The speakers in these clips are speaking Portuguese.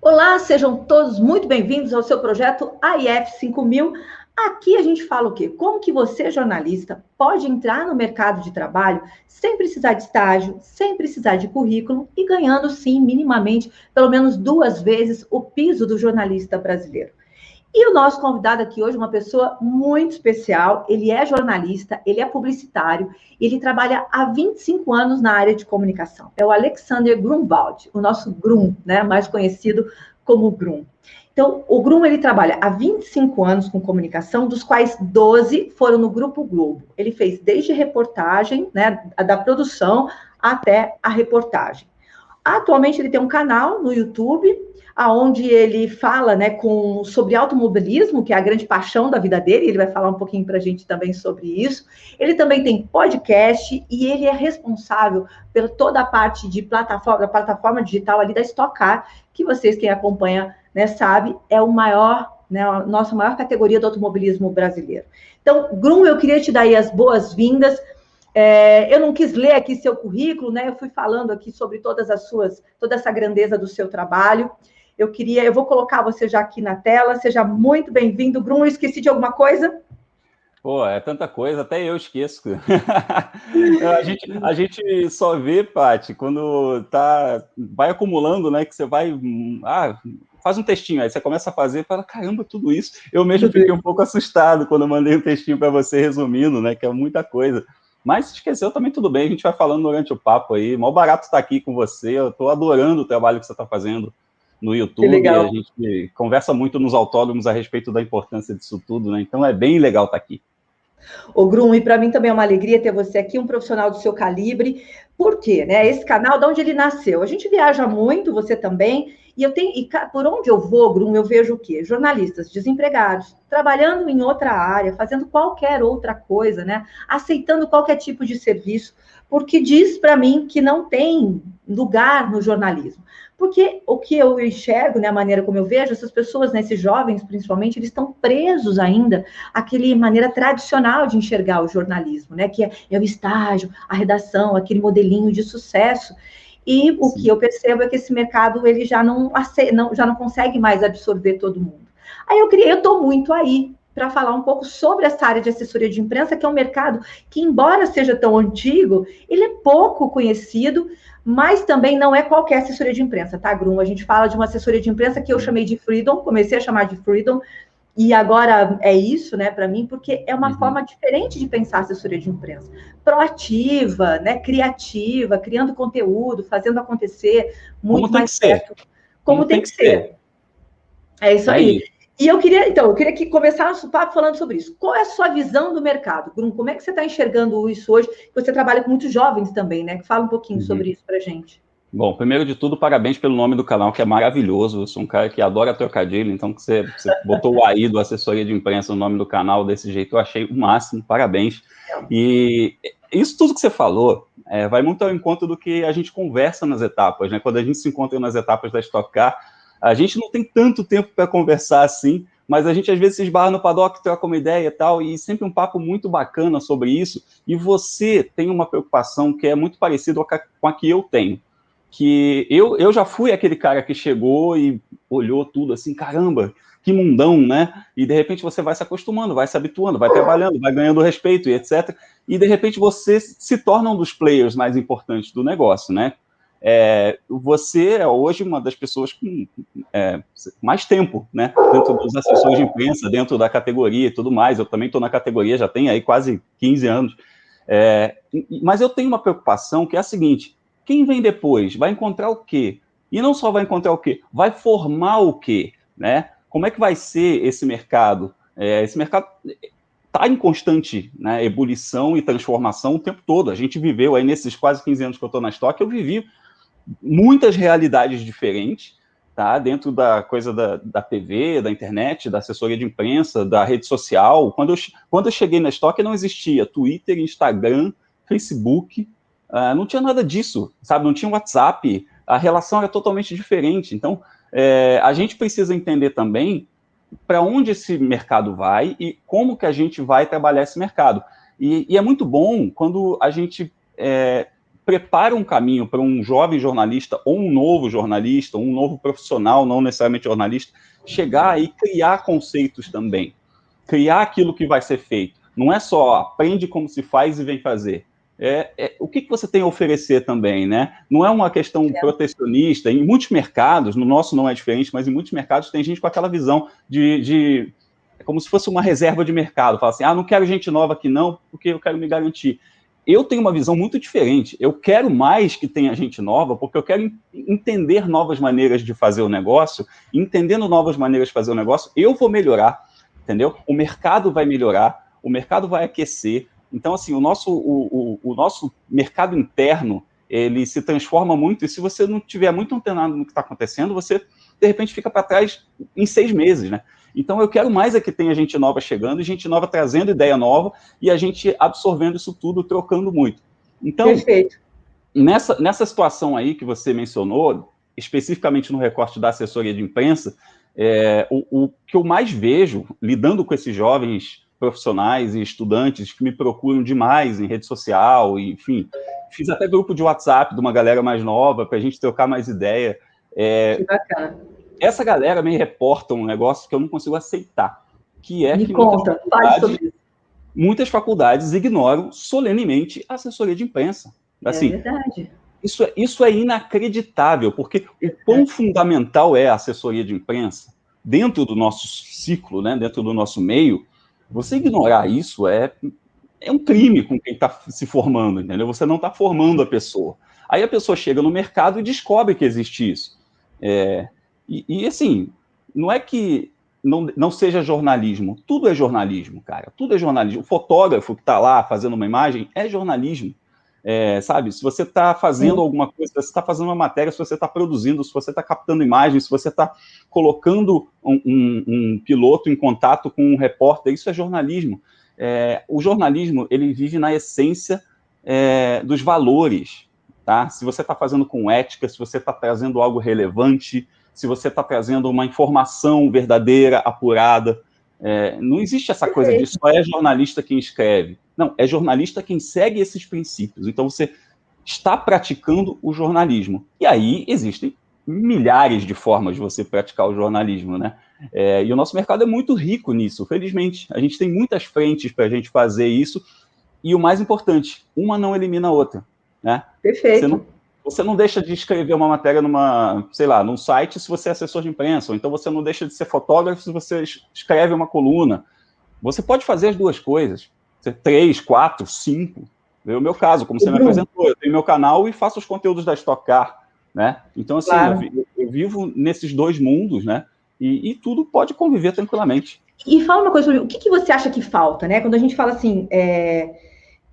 Olá, sejam todos muito bem-vindos ao seu projeto AIF 5000. Aqui a gente fala o quê? Como que você, jornalista, pode entrar no mercado de trabalho sem precisar de estágio, sem precisar de currículo e ganhando, sim, minimamente, pelo menos 2 vezes o piso do jornalista brasileiro. E o nosso convidado aqui hoje é uma pessoa muito especial. Ele é jornalista, ele é publicitário, ele trabalha há 25 anos na área de comunicação. É o Alexander Grunwald, o nosso Grun, né, mais conhecido como Grun. Então, o Grun, ele trabalha há 25 anos com comunicação, dos quais 12 foram no Grupo Globo. Ele fez desde reportagem, né, da produção até a reportagem. Atualmente ele tem um canal no YouTube, aonde ele fala, né, sobre automobilismo, que é a grande paixão da vida dele. Ele vai falar um pouquinho para a gente também sobre isso. Ele também tem podcast e ele é responsável por toda a parte de plataforma digital ali da Stock Car, que vocês, quem acompanha, né, sabe, é o maior, né, a nossa maior categoria do automobilismo brasileiro. Então, Grum, eu queria te dar aí as boas-vindas. Eu não quis ler aqui seu currículo, né? Eu fui falando aqui sobre toda essa grandeza do seu trabalho. Eu vou colocar você já aqui na tela. Seja muito bem-vindo, Bruno. Eu esqueci de alguma coisa? Pô, é tanta coisa, até eu esqueço. A gente só vê, Paty, quando vai acumulando, né? Que você vai. Faz um textinho, aí você começa a fazer e fala, caramba, tudo isso. Eu mesmo fiquei um pouco assustado quando eu mandei um textinho para você resumindo, né? Que é muita coisa. Mas se esqueceu também tudo bem, a gente vai falando durante o papo aí. Mó barato estar aqui com você, eu estou adorando o trabalho que você está fazendo no YouTube. A gente conversa muito nos autódromos a respeito da importância disso tudo, né? Então é bem legal estar aqui. Ô, Grum, e para mim também é uma alegria ter você aqui, um profissional do seu calibre. Por quê? Né? Esse canal, de onde ele nasceu? A gente viaja muito, você também, por onde eu vou, Grum, eu vejo o quê? Jornalistas desempregados, trabalhando em outra área, fazendo qualquer outra coisa, né? Aceitando qualquer tipo de serviço, porque diz para mim que não tem lugar no jornalismo. Porque o que eu enxergo, né, a maneira como eu vejo, essas pessoas, né, esses jovens principalmente, eles estão presos ainda àquela maneira tradicional de enxergar o jornalismo, né, que é o estágio, a redação, aquele modelinho de sucesso. E o que eu percebo é que esse mercado ele já não consegue mais absorver todo mundo. Aí eu estou muito aí para falar um pouco sobre essa área de assessoria de imprensa, que é um mercado que, embora seja tão antigo, ele é pouco conhecido, mas também não é qualquer assessoria de imprensa, tá, Grum? A gente fala de uma assessoria de imprensa que eu chamei de Freedom, comecei a chamar de Freedom, e agora é isso, né, para mim, porque é uma forma diferente de pensar a assessoria de imprensa. Proativa, né, criativa, criando conteúdo, fazendo acontecer muito mais perto. Como tem que ser. É isso aí. E eu queria que começasse o papo falando sobre isso. Qual é a sua visão do mercado, Bruno? Como é que você está enxergando isso hoje? Você trabalha com muitos jovens também, né? Fala um pouquinho sobre isso para a gente. Bom, primeiro de tudo, parabéns pelo nome do canal, que é maravilhoso. Eu sou um cara que adora trocadilho, então que você botou o AI do assessoria de imprensa no nome do canal desse jeito, eu achei o máximo, parabéns. E isso tudo que você falou vai muito ao encontro do que a gente conversa nas etapas, né? Quando a gente se encontra nas etapas da Stock Car, a gente não tem tanto tempo para conversar assim, mas a gente às vezes se esbarra no paddock, troca uma ideia e tal, e sempre um papo muito bacana sobre isso, e você tem uma preocupação que é muito parecida com a que eu tenho, que eu já fui aquele cara que chegou e olhou tudo assim, caramba, que mundão, né? E de repente você vai se acostumando, vai se habituando, vai trabalhando, vai ganhando respeito e etc. E de repente você se torna um dos players mais importantes do negócio, né? Você é hoje uma das pessoas com mais tempo, né? Dentro dos assessores de imprensa, dentro da categoria e tudo mais. Eu também estou na categoria, já tenho aí quase 15 anos. Mas eu tenho uma preocupação que é a seguinte: quem vem depois vai encontrar o quê? E não só vai encontrar o quê, vai formar o quê, né? Como é que vai ser esse mercado? Esse mercado está em constante, né, ebulição e transformação o tempo todo. A gente viveu aí nesses quase 15 anos que eu estou na Stock, eu vivi muitas realidades diferentes, tá? Dentro da coisa da TV, da internet, da assessoria de imprensa, da rede social. Quando eu cheguei na Stock, não existia Twitter, Instagram, Facebook, não tinha nada disso, sabe? Não tinha WhatsApp, a relação era totalmente diferente. Então, a gente precisa entender também para onde esse mercado vai e como que a gente vai trabalhar esse mercado. E é muito bom quando a gente prepara um caminho para um jovem jornalista, ou um novo profissional, não necessariamente jornalista, chegar e criar conceitos também, criar aquilo que vai ser feito. Não é só aprende como se faz e vem fazer. O que você tem a oferecer também, né? Não é uma questão protecionista. Em muitos mercados, no nosso não é diferente, mas em muitos mercados tem gente com aquela visão como se fosse uma reserva de mercado. Fala assim, não quero gente nova aqui não, porque eu quero me garantir. Eu tenho uma visão muito diferente. Eu quero mais que tenha gente nova, porque eu quero entender novas maneiras de fazer o negócio. Entendendo novas maneiras de fazer o negócio, eu vou melhorar, entendeu? O mercado vai melhorar, o mercado vai aquecer. Então, assim, o nosso mercado interno, ele se transforma muito, e se você não tiver muito antenado no que está acontecendo, você, de repente, fica para trás em 6 meses, né? Então, eu quero mais que tenha gente nova chegando, gente nova trazendo ideia nova, e a gente absorvendo isso tudo, trocando muito. Então, perfeito. Nessa situação aí que você mencionou, especificamente no recorte da assessoria de imprensa, o que eu mais vejo, lidando com esses jovens profissionais e estudantes que me procuram demais em rede social, enfim, fiz até grupo de WhatsApp de uma galera mais nova para a gente trocar mais ideia. Que bacana. Essa galera me reporta um negócio que eu não consigo aceitar, que é que muitas faculdades ignoram solenemente a assessoria de imprensa. Assim, é verdade. Isso é inacreditável, porque o quão fundamental é a assessoria de imprensa dentro do nosso ciclo, né, dentro do nosso meio. Você ignorar isso é um crime com quem está se formando, entendeu? Você não está formando a pessoa. Aí a pessoa chega no mercado e descobre que existe isso. Assim, não é que não seja jornalismo. Tudo é jornalismo, cara. Tudo é jornalismo. O fotógrafo que está lá fazendo uma imagem é jornalismo. Sabe, se você está fazendo alguma coisa, se você está fazendo uma matéria, se você está produzindo, se você está captando imagens, se você está colocando um piloto em contato com um repórter, isso é jornalismo. O jornalismo, ele vive na essência dos valores, tá? Se você está fazendo com ética, se você está trazendo algo relevante, se você está trazendo uma informação verdadeira, apurada. Não existe essa coisa de só é jornalista quem escreve. Não, é jornalista quem segue esses princípios. Então, você está praticando o jornalismo. E aí existem milhares de formas de você praticar o jornalismo, né? E o nosso mercado é muito rico nisso, felizmente. A gente tem muitas frentes para a gente fazer isso. E o mais importante, uma não elimina a outra, né? Perfeito. Você não deixa de escrever uma matéria num site se você é assessor de imprensa, ou então você não deixa de ser fotógrafo se você escreve uma coluna. Você pode fazer as duas coisas. 3, 4, 5. É o meu caso, como você me apresentou. Eu tenho meu canal e faço os conteúdos da Stock Car, né? Então, assim, eu vivo nesses dois mundos, né? E tudo pode conviver tranquilamente. E fala uma coisa sobre o que você acha que falta, né? Quando a gente fala assim,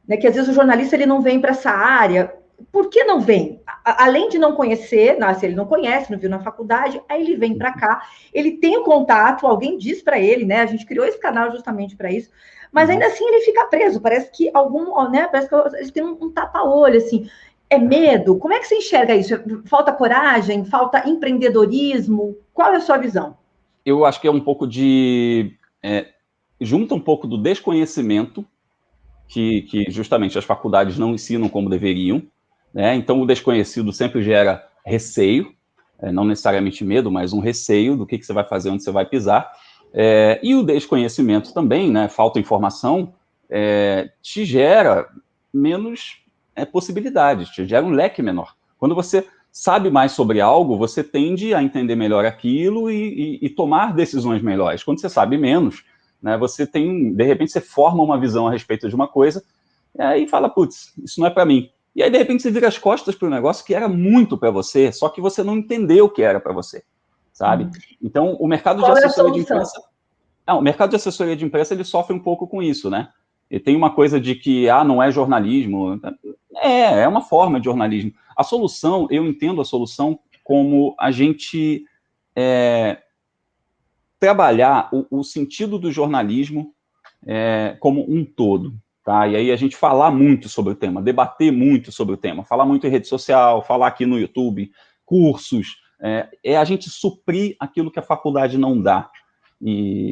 né, que às vezes o jornalista ele não vem para essa área. Por que não vem? Além de não conhecer, se ele não conhece, não viu na faculdade, aí ele vem para cá, ele tem o contato, alguém diz para ele, né? A gente criou esse canal justamente para isso, mas ainda assim ele fica preso. Parece que parece que eles têm um tapa-olho, assim. É medo? Como é que você enxerga isso? Falta coragem? Falta empreendedorismo? Qual é a sua visão? Eu acho que é um pouco junta um pouco do desconhecimento, que justamente as faculdades não ensinam como deveriam, né? Então, o desconhecido sempre gera receio, não necessariamente medo, mas um receio do que você vai fazer, onde você vai pisar. E o desconhecimento também, né? Falta informação, te gera menos possibilidades, te gera um leque menor. Quando você sabe mais sobre algo, você tende a entender melhor aquilo e tomar decisões melhores. Quando você sabe menos, né, de repente, você forma uma visão a respeito de uma coisa e fala, putz, isso não é para mim. E aí, de repente, você vira as costas para um negócio que era muito para você, só que você não entendeu o que era para você, sabe? Então, o mercado de assessoria de imprensa... o mercado de assessoria de imprensa, ele sofre um pouco com isso, né? E tem uma coisa de que, não é jornalismo. É uma forma de jornalismo. A solução, eu entendo a solução como a gente trabalhar o sentido do jornalismo como um todo, tá? E aí a gente falar muito sobre o tema, debater muito sobre o tema, falar muito em rede social, falar aqui no YouTube, cursos, a gente suprir aquilo que a faculdade não dá.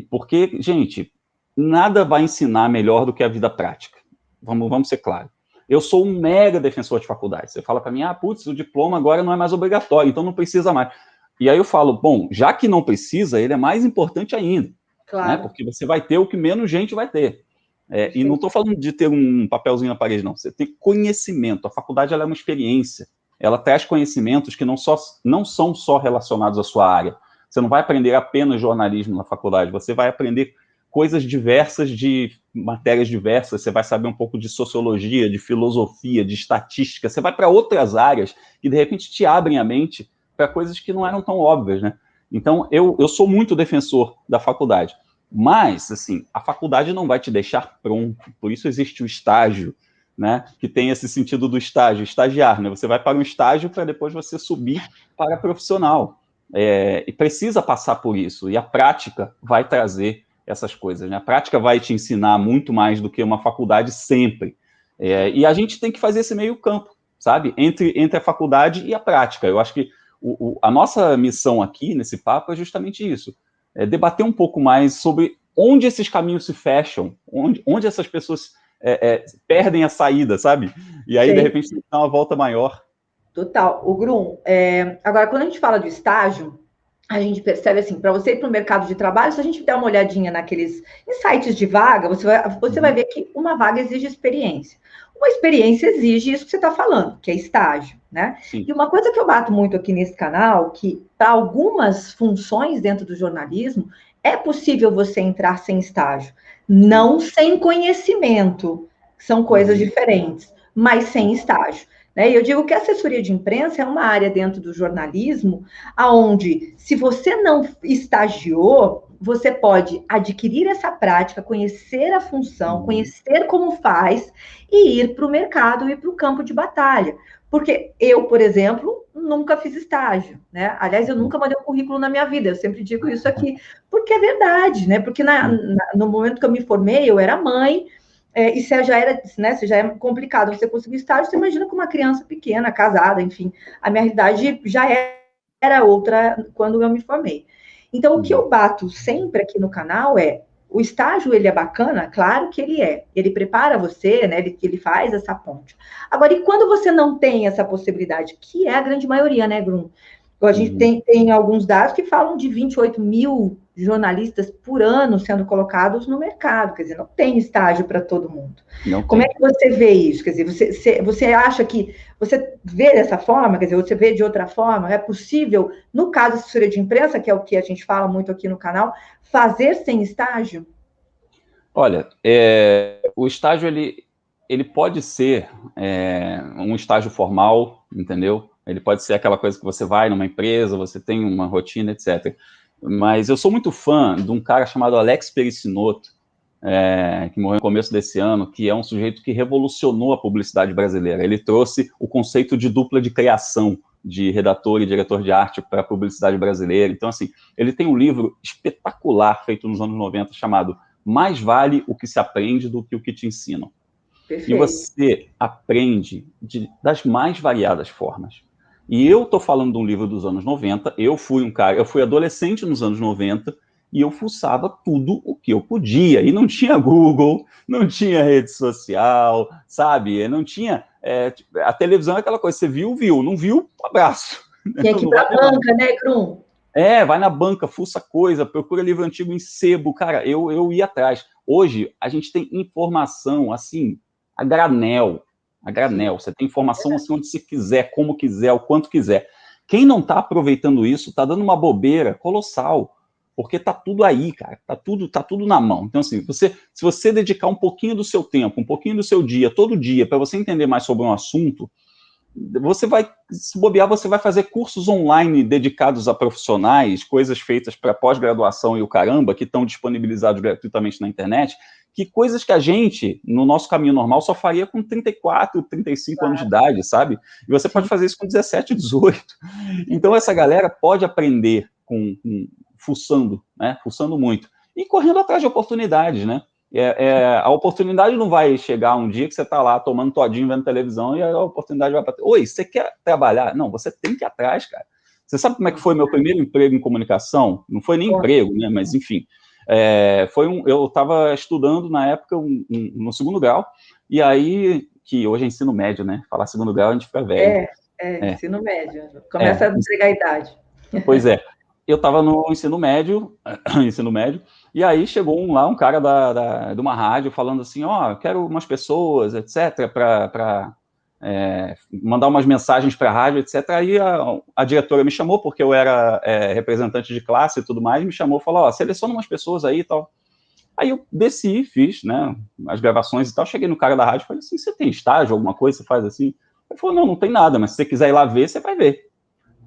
Porque, gente, nada vai ensinar melhor do que a vida prática. Vamos ser claros. Eu sou um mega defensor de faculdade. Você fala para mim, putz, o diploma agora não é mais obrigatório, então não precisa mais. E aí eu falo, bom, já que não precisa, ele é mais importante ainda, Claro. né? Porque você vai ter o que menos gente vai ter. E não estou falando de ter um papelzinho na parede, não. Você tem conhecimento. A faculdade ela é uma experiência. Ela traz conhecimentos que não são só relacionados à sua área. Você não vai aprender apenas jornalismo na faculdade, você vai aprender coisas diversas de matérias diversas, você vai saber um pouco de sociologia, de filosofia, de estatística, você vai para outras áreas que, de repente, te abrem a mente para coisas que não eram tão óbvias, né? Então, eu sou muito defensor da faculdade. Mas, assim, a faculdade não vai te deixar pronto, por isso existe o estágio, né, que tem esse sentido do estágio, estagiar, né, você vai para um estágio para depois você subir para profissional, e precisa passar por isso, e a prática vai trazer essas coisas, né, a prática vai te ensinar muito mais do que uma faculdade sempre, e a gente tem que fazer esse meio campo, sabe, entre a faculdade e a prática. Eu acho que a nossa missão aqui, nesse papo, é justamente isso, debater um pouco mais sobre onde esses caminhos se fecham, onde essas pessoas perdem a saída, sabe? E aí, de repente, tem que dar uma volta maior. Total. O Grum, agora, quando a gente fala do estágio, a gente percebe assim, para você ir para o mercado de trabalho, se a gente der uma olhadinha naqueles sites de vaga, você vai ver que uma vaga exige experiência. Uma experiência exige isso que você está falando, que é estágio, né? Sim. E uma coisa que eu bato muito aqui nesse canal, que para algumas funções dentro do jornalismo, é possível você entrar sem estágio. Não sem conhecimento, são coisas diferentes, mas sem estágio. E eu digo que a assessoria de imprensa é uma área dentro do jornalismo onde, se você não estagiou, você pode adquirir essa prática, conhecer a função, conhecer como faz e ir para o mercado e para o campo de batalha. Porque eu, por exemplo, nunca fiz estágio, né? Aliás, eu nunca mandei um currículo na minha vida, eu sempre digo isso aqui, porque é verdade, né? Porque no momento que eu me formei, eu era mãe, e se já era, né, se já é complicado você conseguir estágio, você imagina com uma criança pequena, casada, enfim. A minha realidade já era outra quando eu me formei. Então, o que eu bato sempre aqui no canal é, o estágio, ele é bacana? Claro que ele é. Ele prepara você, né? Ele faz essa ponte. Agora, e quando você não tem essa possibilidade, que é a grande maioria, né, Grum? A gente tem alguns dados que falam de 28 mil jornalistas por ano sendo colocados no mercado. Quer dizer, não tem estágio para todo mundo. Como é que você vê isso? Quer dizer, você acha que... Você vê dessa forma? Quer dizer, você vê de outra forma? É possível, no caso da assessoria de imprensa, que é o que a gente fala muito aqui no canal, fazer sem estágio? Olha, o estágio, ele pode ser um estágio formal, entendeu? Ele pode ser aquela coisa que você vai numa empresa, você tem uma rotina, etc. Mas eu sou muito fã de um cara chamado Alex Pericinoto, que morreu no começo desse ano, que é um sujeito que revolucionou a publicidade brasileira. Ele trouxe o conceito de dupla de criação, de redator e diretor de arte para a publicidade brasileira. Então, assim, ele tem um livro espetacular, feito nos anos 90, chamado Mais Vale o que se aprende do que o que te ensinam. Perfeito. E você aprende das mais variadas formas. E eu estou falando de um livro dos anos 90, eu fui adolescente nos anos 90, e eu fuçava tudo o que eu podia. E não tinha Google, não tinha rede social, sabe? Não tinha... a televisão é aquela coisa, você viu, não viu, um abraço. Tem que ir para a banca, né, Grum? Vai na banca, fuça coisa, procura livro antigo em sebo. Cara, eu ia atrás. Hoje, a gente tem informação, assim, a granel. Você tem informação assim onde você quiser, como quiser, o quanto quiser. Quem não está aproveitando isso, está dando uma bobeira colossal, porque está tudo aí, cara, está tudo na mão. Então, assim, se você dedicar um pouquinho do seu tempo, um pouquinho do seu dia, todo dia, para você entender mais sobre um assunto, você vai, se bobear, você vai fazer cursos online dedicados a profissionais, coisas feitas para pós-graduação e o caramba, que estão disponibilizados gratuitamente na internet, que coisas que a gente, no nosso caminho normal, só faria com 34, 35 anos de idade, sabe? E você pode fazer isso com 17, 18. Então, essa galera pode aprender fuçando, né? Fuçando muito. E correndo atrás de oportunidades, né? A oportunidade não vai chegar um dia que você está lá tomando todinho, vendo televisão, e a oportunidade vai bater. Oi, você quer trabalhar? Não, você tem que ir atrás, cara. Você sabe como é que foi meu primeiro emprego em comunicação? Não foi nem emprego, né? Mas, enfim, eu estava estudando, na época, no segundo grau, e aí que hoje é ensino médio, né? Falar segundo grau, a gente fica velho. Ensino médio. Começa a entregar a idade. Pois é. Eu estava no ensino médio, e aí chegou um cara de uma rádio falando assim, quero umas pessoas, etc., para mandar umas mensagens para a rádio, etc. Aí a diretora me chamou, porque eu era representante de classe e tudo mais, me chamou e falou, seleciona umas pessoas aí e tal. Aí eu desci, fiz, né, as gravações e tal, cheguei no cara da rádio e falei assim, você tem estágio, alguma coisa, você faz assim? Ele falou, não tem nada, mas se você quiser ir lá ver, você vai ver.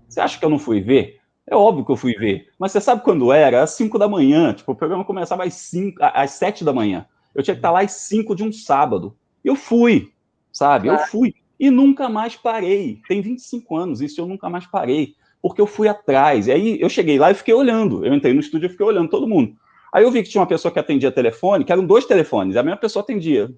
Você acha que eu não fui ver? É óbvio que eu fui ver. Mas você sabe quando era? Às 5 da manhã. Tipo, o programa começava às 7 da manhã. Eu tinha que estar lá às 5 de um sábado. Eu fui, sabe? Claro. Eu fui. E nunca mais parei. Tem 25 anos, isso eu nunca mais parei. Porque eu fui atrás. E aí eu cheguei lá e fiquei olhando. Eu entrei no estúdio e fiquei olhando todo mundo. Aí eu vi que tinha uma pessoa que atendia telefone, que eram 2 telefones. A mesma pessoa atendia.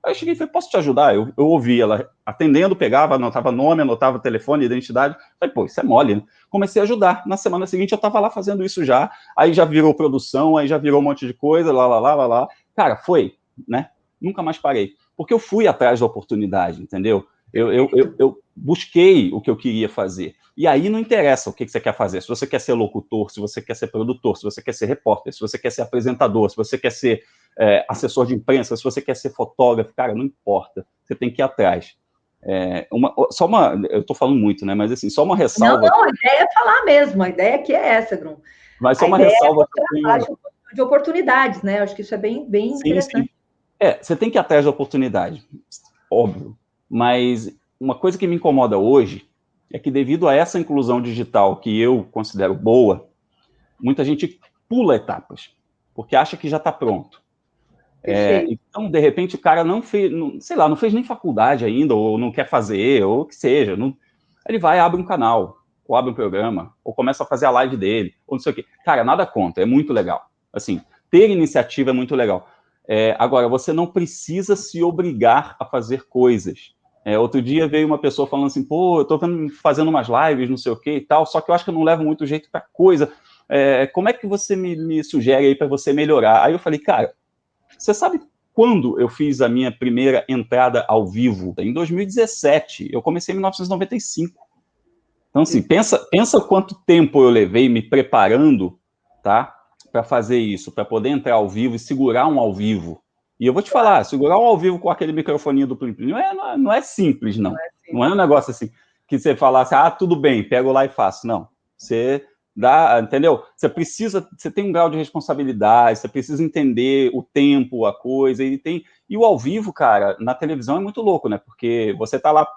Aí eu cheguei e falei, posso te ajudar? Eu ouvi ela atendendo, pegava, anotava nome, anotava telefone, identidade. Falei, pô, isso é mole, né? Comecei a ajudar. Na semana seguinte eu estava lá fazendo isso já. Aí já virou produção, aí já virou um monte de coisa, lá. Cara, foi, né? Nunca mais parei. Porque eu fui atrás da oportunidade, entendeu? Eu busquei o que eu queria fazer. E aí não interessa o que você quer fazer. Se você quer ser locutor, se você quer ser produtor, se você quer ser repórter, se você quer ser apresentador, se você quer ser assessor de imprensa, se você quer ser fotógrafo, cara, não importa. Você tem que ir atrás. Eu estou falando muito, né? Mas assim, só uma ressalva. Não, a ideia é falar mesmo. A ideia aqui é essa, Grum. Mas só uma ressalva que eu tenho de oportunidades, né? Eu acho que isso é bem interessante. Sim. Você tem que ir atrás da oportunidade, óbvio. Mas uma coisa que me incomoda hoje é que, devido a essa inclusão digital que eu considero boa, muita gente pula etapas, porque acha que já está pronto. Então, de repente, o cara não fez nem faculdade ainda, ou não quer fazer, ou o que seja. Ele vai, abre um canal, ou abre um programa, ou começa a fazer a live dele, ou não sei o quê. Cara, nada contra, é muito legal. Assim, ter iniciativa é muito legal. Agora, você não precisa se obrigar a fazer coisas. Outro dia veio uma pessoa falando assim, pô, eu tô fazendo umas lives, não sei o que e tal, só que eu acho que eu não levo muito jeito pra coisa. Como é que você me sugere aí para você melhorar? Aí eu falei, cara, você sabe quando eu fiz a minha primeira entrada ao vivo? Em 2017. Eu comecei em 1995. Então, assim, pensa quanto tempo eu levei me preparando, tá? Para fazer isso, para poder entrar ao vivo e segurar um ao vivo. E eu vou te falar, segurar um ao vivo com aquele microfoninho do Plim Plim não é simples, não. Não é um negócio assim que você falasse, tudo bem, pego lá e faço. Não. Você entendeu? Você tem um grau de responsabilidade, você precisa entender o tempo, a coisa, e o ao vivo, cara, na televisão é muito louco, né? Porque você tá lá,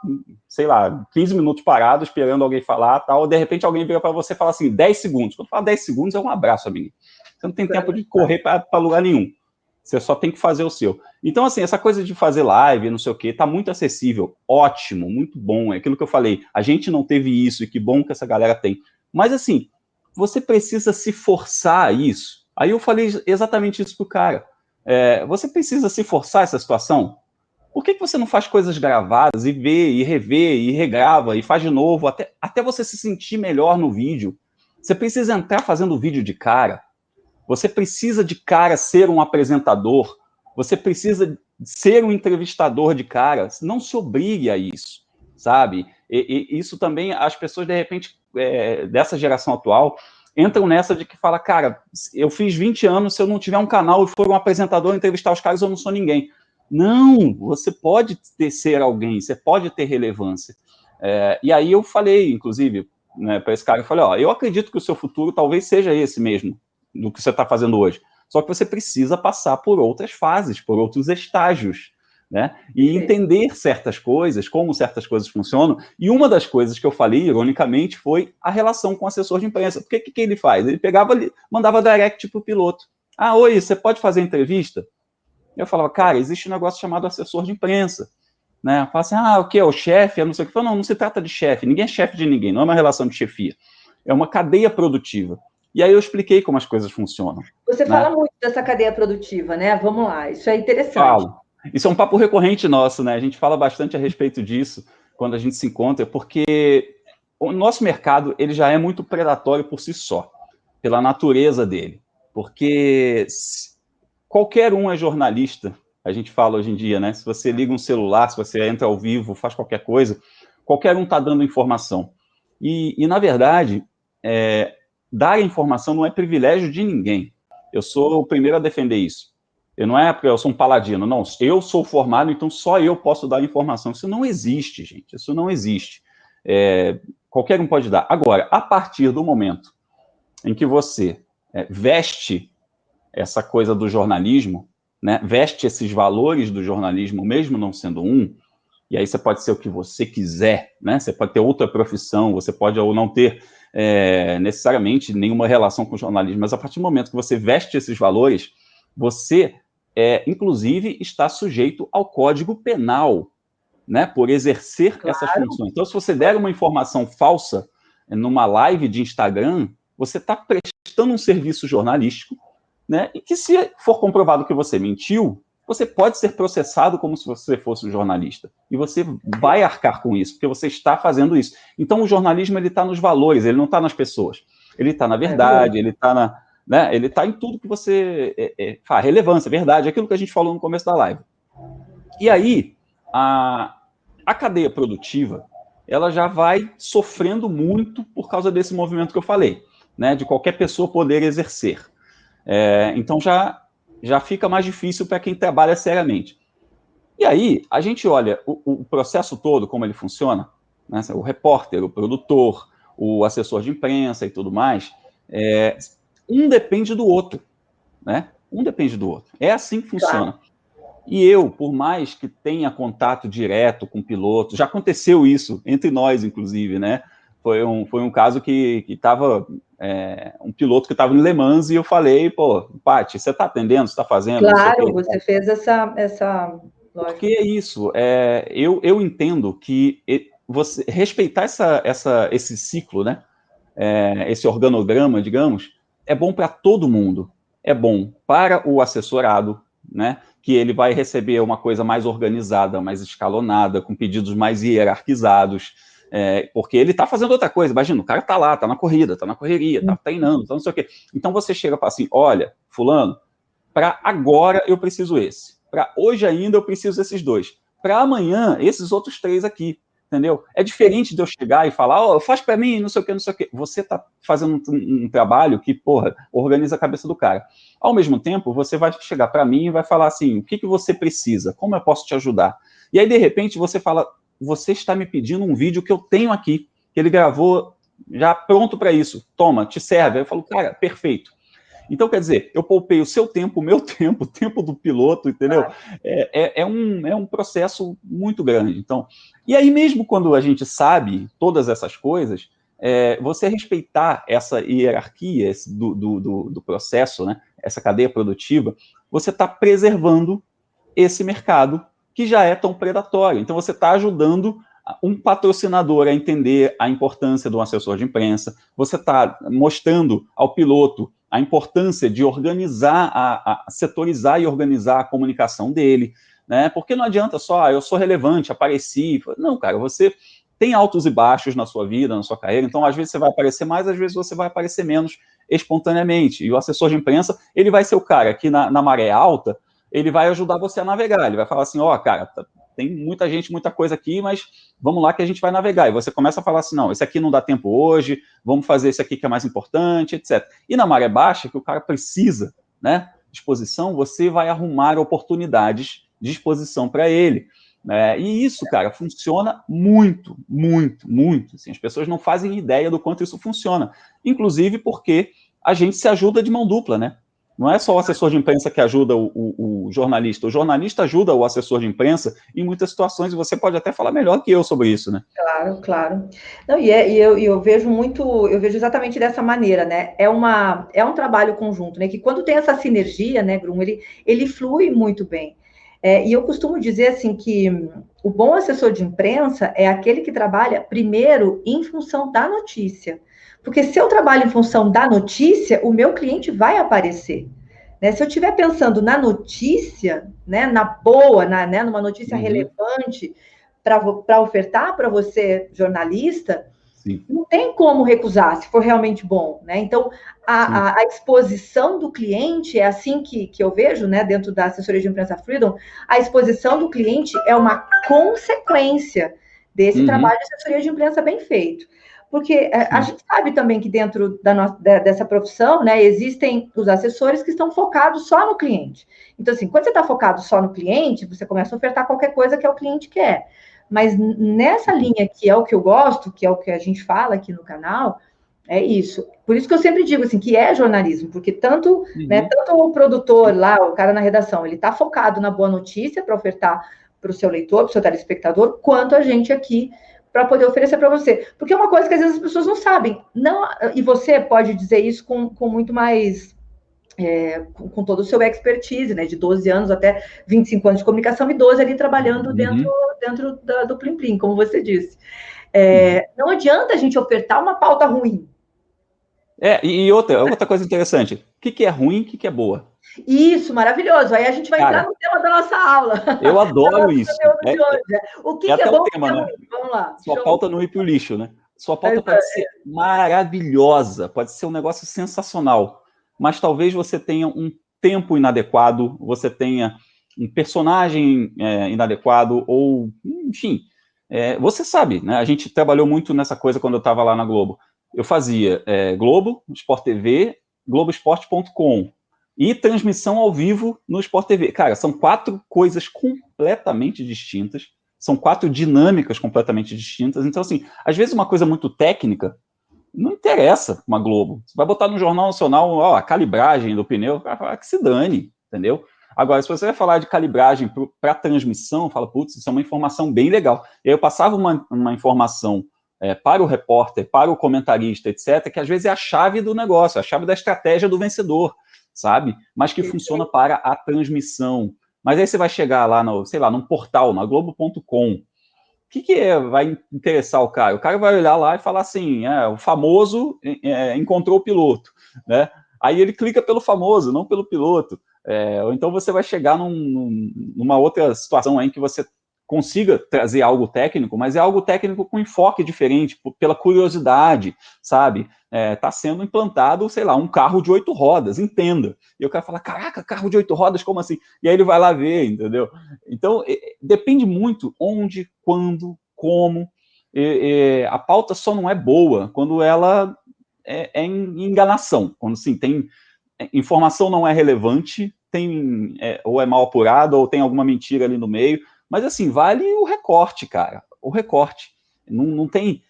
sei lá, 15 minutos parado, esperando alguém falar, tal, de repente alguém vira para você e fala assim, 10 segundos. Quando fala 10 segundos, é um abraço, amigo. Você não tem tempo de correr para lugar nenhum. Você só tem que fazer o seu. Então, assim, essa coisa de fazer live, não sei o quê, tá muito acessível, ótimo, muito bom. É aquilo que eu falei, a gente não teve isso, e que bom que essa galera tem. Mas, assim, você precisa se forçar a isso. Aí eu falei exatamente isso pro cara. Você precisa se forçar essa situação? Por que você não faz coisas gravadas e vê, e revê, e regrava, e faz de novo, até você se sentir melhor no vídeo? Você precisa entrar fazendo vídeo de cara. Você precisa de cara ser um apresentador. Você precisa ser um entrevistador de cara. Não se obrigue a isso, sabe? E isso também, as pessoas, de repente, dessa geração atual, entram nessa de que fala, cara, eu fiz 20 anos, se eu não tiver um canal e for um apresentador entrevistar os caras, eu não sou ninguém. Não, você pode ser alguém, você pode ter relevância. E aí eu falei, inclusive, né, para esse cara, eu falei, eu acredito que o seu futuro talvez seja esse mesmo, do que você está fazendo hoje. Só que você precisa passar por outras fases, por outros estágios, né? E entender certas coisas, como certas coisas funcionam. E uma das coisas que eu falei, ironicamente, foi a relação com o assessor de imprensa. Porque o que ele faz? Ele pegava, mandava direct para o piloto. Oi, você pode fazer entrevista? Eu falava, cara, existe um negócio chamado assessor de imprensa. Né? Fala assim, o que? O chefe? Não sei o que. Falo, não se trata de chefe. Ninguém é chefe de ninguém. Não é uma relação de chefia. É uma cadeia produtiva. E aí eu expliquei como as coisas funcionam. Você fala muito dessa cadeia produtiva, né? Vamos lá, isso é interessante. Falo. Isso é um papo recorrente nosso, né? A gente fala bastante a respeito disso quando a gente se encontra, porque o nosso mercado ele já é muito predatório por si só, pela natureza dele. Porque qualquer um é jornalista, a gente fala hoje em dia, né? Se você liga um celular, se você entra ao vivo, faz qualquer coisa, qualquer um está dando informação. E na verdade, dar informação não é privilégio de ninguém. Eu sou o primeiro a defender isso. Eu não é porque eu sou um paladino, não. Eu sou formado, então só eu posso dar informação. Isso não existe, gente. Isso não existe. Qualquer um pode dar. Agora, a partir do momento em que você veste essa coisa do jornalismo, né, veste esses valores do jornalismo, mesmo não sendo um, e aí você pode ser o que você quiser, né? Você pode ter outra profissão, você pode ou não ter necessariamente nenhuma relação com o jornalismo, mas a partir do momento que você veste esses valores, você, inclusive, está sujeito ao Código Penal, né? Por exercer essas funções. Então, se você der uma informação falsa numa live de Instagram, você está prestando um serviço jornalístico, né? E que, se for comprovado que você mentiu, você pode ser processado como se você fosse um jornalista. E você vai arcar com isso, porque você está fazendo isso. Então, o jornalismo, ele está nos valores, ele não está nas pessoas. Ele está na verdade, ele está ele está em tudo que você faz. Relevância, verdade, aquilo que a gente falou no começo da live. E aí, a cadeia produtiva, ela já vai sofrendo muito por causa desse movimento que eu falei, né? De qualquer pessoa poder exercer. Então, já fica mais difícil para quem trabalha seriamente. E aí, a gente olha o processo todo, como ele funciona, né? O repórter, o produtor, o assessor de imprensa e tudo mais, um depende do outro, né? Um depende do outro. É assim que funciona. Claro. E eu, por mais que tenha contato direto com pilotos, já aconteceu isso entre nós, inclusive, né? Foi um caso que estava um piloto que estava em Le Mans e eu falei, pô, Paty, você está atendendo, você está fazendo? Claro, você fez essa... Porque é isso, eu entendo que você respeitar esse ciclo, né? Esse organograma, digamos, é bom para todo mundo. É bom para o assessorado, né? Que ele vai receber uma coisa mais organizada, mais escalonada, com pedidos mais hierarquizados, porque ele está fazendo outra coisa. Imagina, o cara está lá, está na corrida, está na correria, está treinando, então não sei o quê. Então você chega e fala assim, olha, fulano, para agora eu preciso esse. Para hoje ainda eu preciso desses 2. Para amanhã, esses outros 3 aqui. Entendeu? É diferente de eu chegar e falar, faz para mim, não sei o que, não sei o que. Você está fazendo um trabalho que, porra, organiza a cabeça do cara. Ao mesmo tempo, você vai chegar para mim e vai falar assim, o que você precisa? Como eu posso te ajudar? E aí, de repente, você fala, você está me pedindo um vídeo que eu tenho aqui, que ele gravou já pronto para isso. Toma, te serve. Aí eu falo, cara, perfeito. Então, quer dizer, eu poupei o seu tempo, o meu tempo, o tempo do piloto, entendeu? É um processo muito grande. Então, e aí mesmo quando a gente sabe todas essas coisas, você respeitar essa hierarquia do processo, né? Essa cadeia produtiva, você está preservando esse mercado que já é tão predatório. Então, você está ajudando um patrocinador a entender a importância de um assessor de imprensa, você está mostrando ao piloto a importância de organizar, setorizar e organizar a comunicação dele, né? Porque não adianta só, eu sou relevante, apareci. Não, cara, você tem altos e baixos na sua vida, na sua carreira, então às vezes você vai aparecer mais, às vezes você vai aparecer menos espontaneamente. E o assessor de imprensa, ele vai ser o cara que na maré alta, ele vai ajudar você a navegar, ele vai falar assim, cara, tem muita gente, muita coisa aqui, mas vamos lá que a gente vai navegar. E você começa a falar assim, não, esse aqui não dá tempo hoje, vamos fazer esse aqui que é mais importante, etc. E na maré baixa, que o cara precisa, né, de exposição, você vai arrumar oportunidades de exposição para ele. E isso, cara, funciona muito, muito, muito. Assim, as pessoas não fazem ideia do quanto isso funciona. Inclusive porque a gente se ajuda de mão dupla, né? Não é só o assessor de imprensa que ajuda o jornalista ajuda o assessor de imprensa em muitas situações, e você pode até falar melhor que eu sobre isso, né? Claro, claro. Não, eu vejo eu vejo exatamente dessa maneira, né? É um trabalho conjunto, né? Que quando tem essa sinergia, né, Grum, ele flui muito bem. E eu costumo dizer assim que o bom assessor de imprensa é aquele que trabalha primeiro em função da notícia. Porque se eu trabalho em função da notícia, o meu cliente vai aparecer. Né? Se eu estiver pensando na notícia, né, na boa, numa notícia relevante para ofertar para você, jornalista, Sim. não tem como recusar se for realmente bom, né? Então, a exposição do cliente é assim que eu vejo, né, dentro da assessoria de imprensa Freedom, a exposição do cliente é uma consequência desse trabalho de assessoria de imprensa bem feito. Porque a gente sabe também que dentro dessa profissão, né, existem os assessores que estão focados só no cliente. Então, assim, quando você está focado só no cliente, você começa a ofertar qualquer coisa que o cliente quer. Mas nessa linha que é o que eu gosto, que é o que a gente fala aqui no canal, é isso. Por isso que eu sempre digo assim, que é jornalismo, porque tanto o produtor lá, o cara na redação, ele está focado na boa notícia para ofertar para o seu leitor, para o seu telespectador, quanto a gente aqui para poder oferecer para você. Porque é uma coisa que às vezes as pessoas não sabem. Não, e você pode dizer isso com muito mais... com todo o seu expertise, né, de 12 anos até 25 anos de comunicação e 12 ali trabalhando dentro do Plim Plim, como você disse. Não adianta a gente ofertar uma pauta ruim. E outra coisa interessante, o que é ruim, o que é boa? Isso, maravilhoso. Aí a gente vai entrar no tema da nossa aula. Eu adoro isso. O que é bom, o que é ruim? Né? Vamos lá. Sua pauta não ir para o lixo, né? Sua pauta pode ser maravilhosa, pode ser um negócio sensacional, mas talvez você tenha um tempo inadequado, você tenha um personagem inadequado, ou, enfim, você sabe, né? A gente trabalhou muito nessa coisa quando eu estava lá na Globo. Eu fazia Globo, Sport TV, Globoesporte.com e transmissão ao vivo no Sport TV. Cara, são 4 coisas completamente distintas, são 4 dinâmicas completamente distintas. Então, assim, às vezes uma coisa muito técnica não interessa uma Globo. Você vai botar no Jornal Nacional a calibragem do pneu, que se dane, entendeu? Agora, se você vai falar de calibragem para transmissão, fala, putz, isso é uma informação bem legal. E aí eu passava uma informação para o repórter, para o comentarista, etc., que às vezes é a chave do negócio, a chave da estratégia do vencedor, sabe? Mas que funciona para a transmissão. Mas aí você vai chegar lá, num portal, na Globo.com, o que vai interessar o cara? O cara vai olhar lá e falar assim, o famoso encontrou o piloto, né? Aí ele clica pelo famoso, não pelo piloto. Ou então você vai chegar numa outra situação aí em que você consiga trazer algo técnico, mas é algo técnico com enfoque diferente, pela curiosidade, sabe? Tá sendo implantado, sei lá, um carro de 8 rodas, entenda. E o cara fala, caraca, carro de 8 rodas, como assim? E aí ele vai lá ver, entendeu? Então, depende muito onde, quando, como. A pauta só não é boa quando ela é enganação, quando, assim, tem informação não é relevante, ou é mal apurada, ou tem alguma mentira ali no meio. Mas, assim, vale o recorte, cara. O recorte. Não tem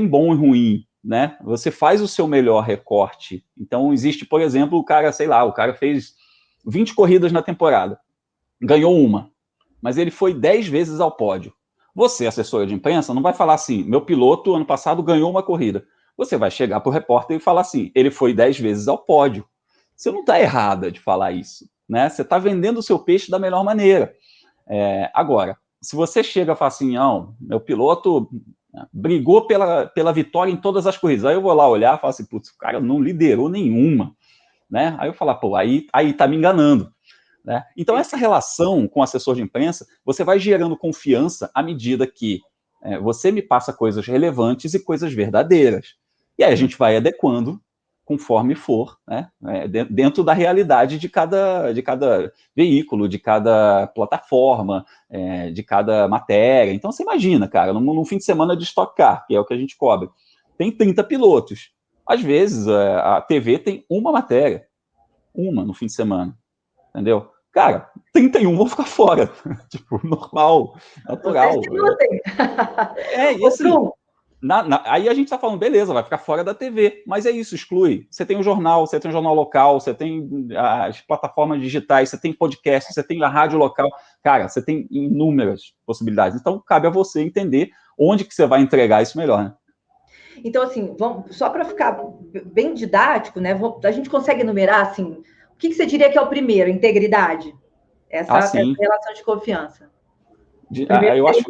bom e ruim, né? Você faz o seu melhor recorte. Então, existe, por exemplo, o cara fez 20 corridas na temporada. Ganhou uma. Mas ele foi 10 vezes ao pódio. Você, assessora de imprensa, não vai falar assim, meu piloto, ano passado, ganhou uma corrida. Você vai chegar para o repórter e falar assim, ele foi 10 vezes ao pódio. Você não está errada de falar isso, né? Você está vendendo o seu peixe da melhor maneira. Agora, se você chega e fala assim, não, meu piloto brigou pela vitória em todas as corridas, aí eu vou lá olhar e falo assim, putz, o cara não liderou nenhuma, né? Aí eu falo, pô, aí tá me enganando, né? Então, essa relação com o assessor de imprensa, você vai gerando confiança à medida que você me passa coisas relevantes e coisas verdadeiras. E aí a gente vai adequando conforme for, né, dentro da realidade de cada veículo, de cada plataforma, de cada matéria. Então, você imagina, cara, num fim de semana de Stock Car, que é o que a gente cobre, tem 30 pilotos. Às vezes, a TV tem uma matéria, uma no fim de semana, entendeu? Cara, 31 vão ficar fora. Tipo, normal, natural. E assim... aí a gente está falando, beleza, vai ficar fora da TV, mas é isso, exclui. Você tem o jornal, você tem o jornal local, você tem as plataformas digitais, você tem podcast, você tem a rádio local. Cara, você tem inúmeras possibilidades. Então, cabe a você entender onde que você vai entregar isso melhor, né? Então, assim, só para ficar bem didático, né? A gente consegue enumerar, assim, o que você diria que é o primeiro? Integridade? Essa relação de confiança. Primeiro, eu acho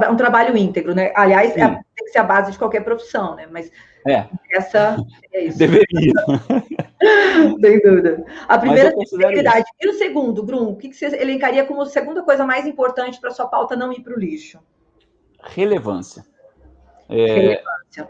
um trabalho íntegro, né? Aliás, tem que ser a base de qualquer profissão, né? Mas essa é isso. Deveria. Sem dúvida. A primeira é integridade. E o segundo, Grum, o que você elencaria como a segunda coisa mais importante para sua pauta não ir para o lixo? Relevância. Relevância.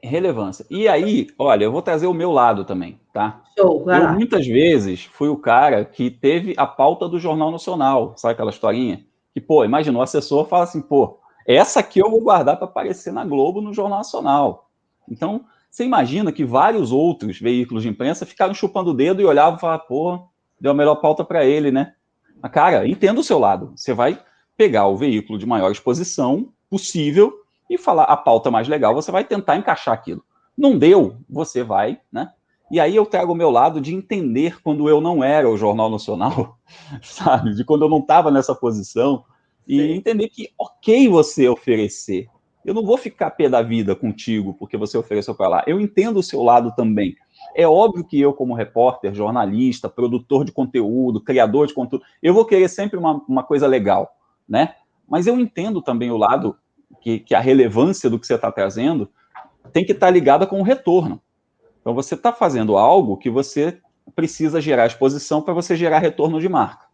Relevância. E aí, olha, eu vou trazer o meu lado também, tá? Show, vai lá. Muitas vezes, fui o cara que teve a pauta do Jornal Nacional, sabe aquela historinha? Que, pô, imagina, o assessor fala assim, pô, essa aqui eu vou guardar para aparecer na Globo, no Jornal Nacional. Então, você imagina que vários outros veículos de imprensa ficaram chupando o dedo e olhavam e falavam, pô, deu a melhor pauta para ele, né? Mas, cara, entenda o seu lado. Você vai pegar o veículo de maior exposição possível e falar a pauta mais legal, você vai tentar encaixar aquilo. Não deu, você vai, né? E aí eu trago o meu lado de entender quando eu não era o Jornal Nacional, sabe? De quando eu não estava nessa posição, e entender que ok você oferecer. Eu não vou ficar pé da vida contigo porque você ofereceu para lá. Eu entendo o seu lado também. É óbvio que eu, como repórter, jornalista, produtor de conteúdo, criador de conteúdo, eu vou querer sempre uma coisa legal, né? Mas eu entendo também o lado que a relevância do que você está trazendo tem que estar ligada com o retorno. Então, você está fazendo algo que você precisa gerar exposição para você gerar retorno de marca,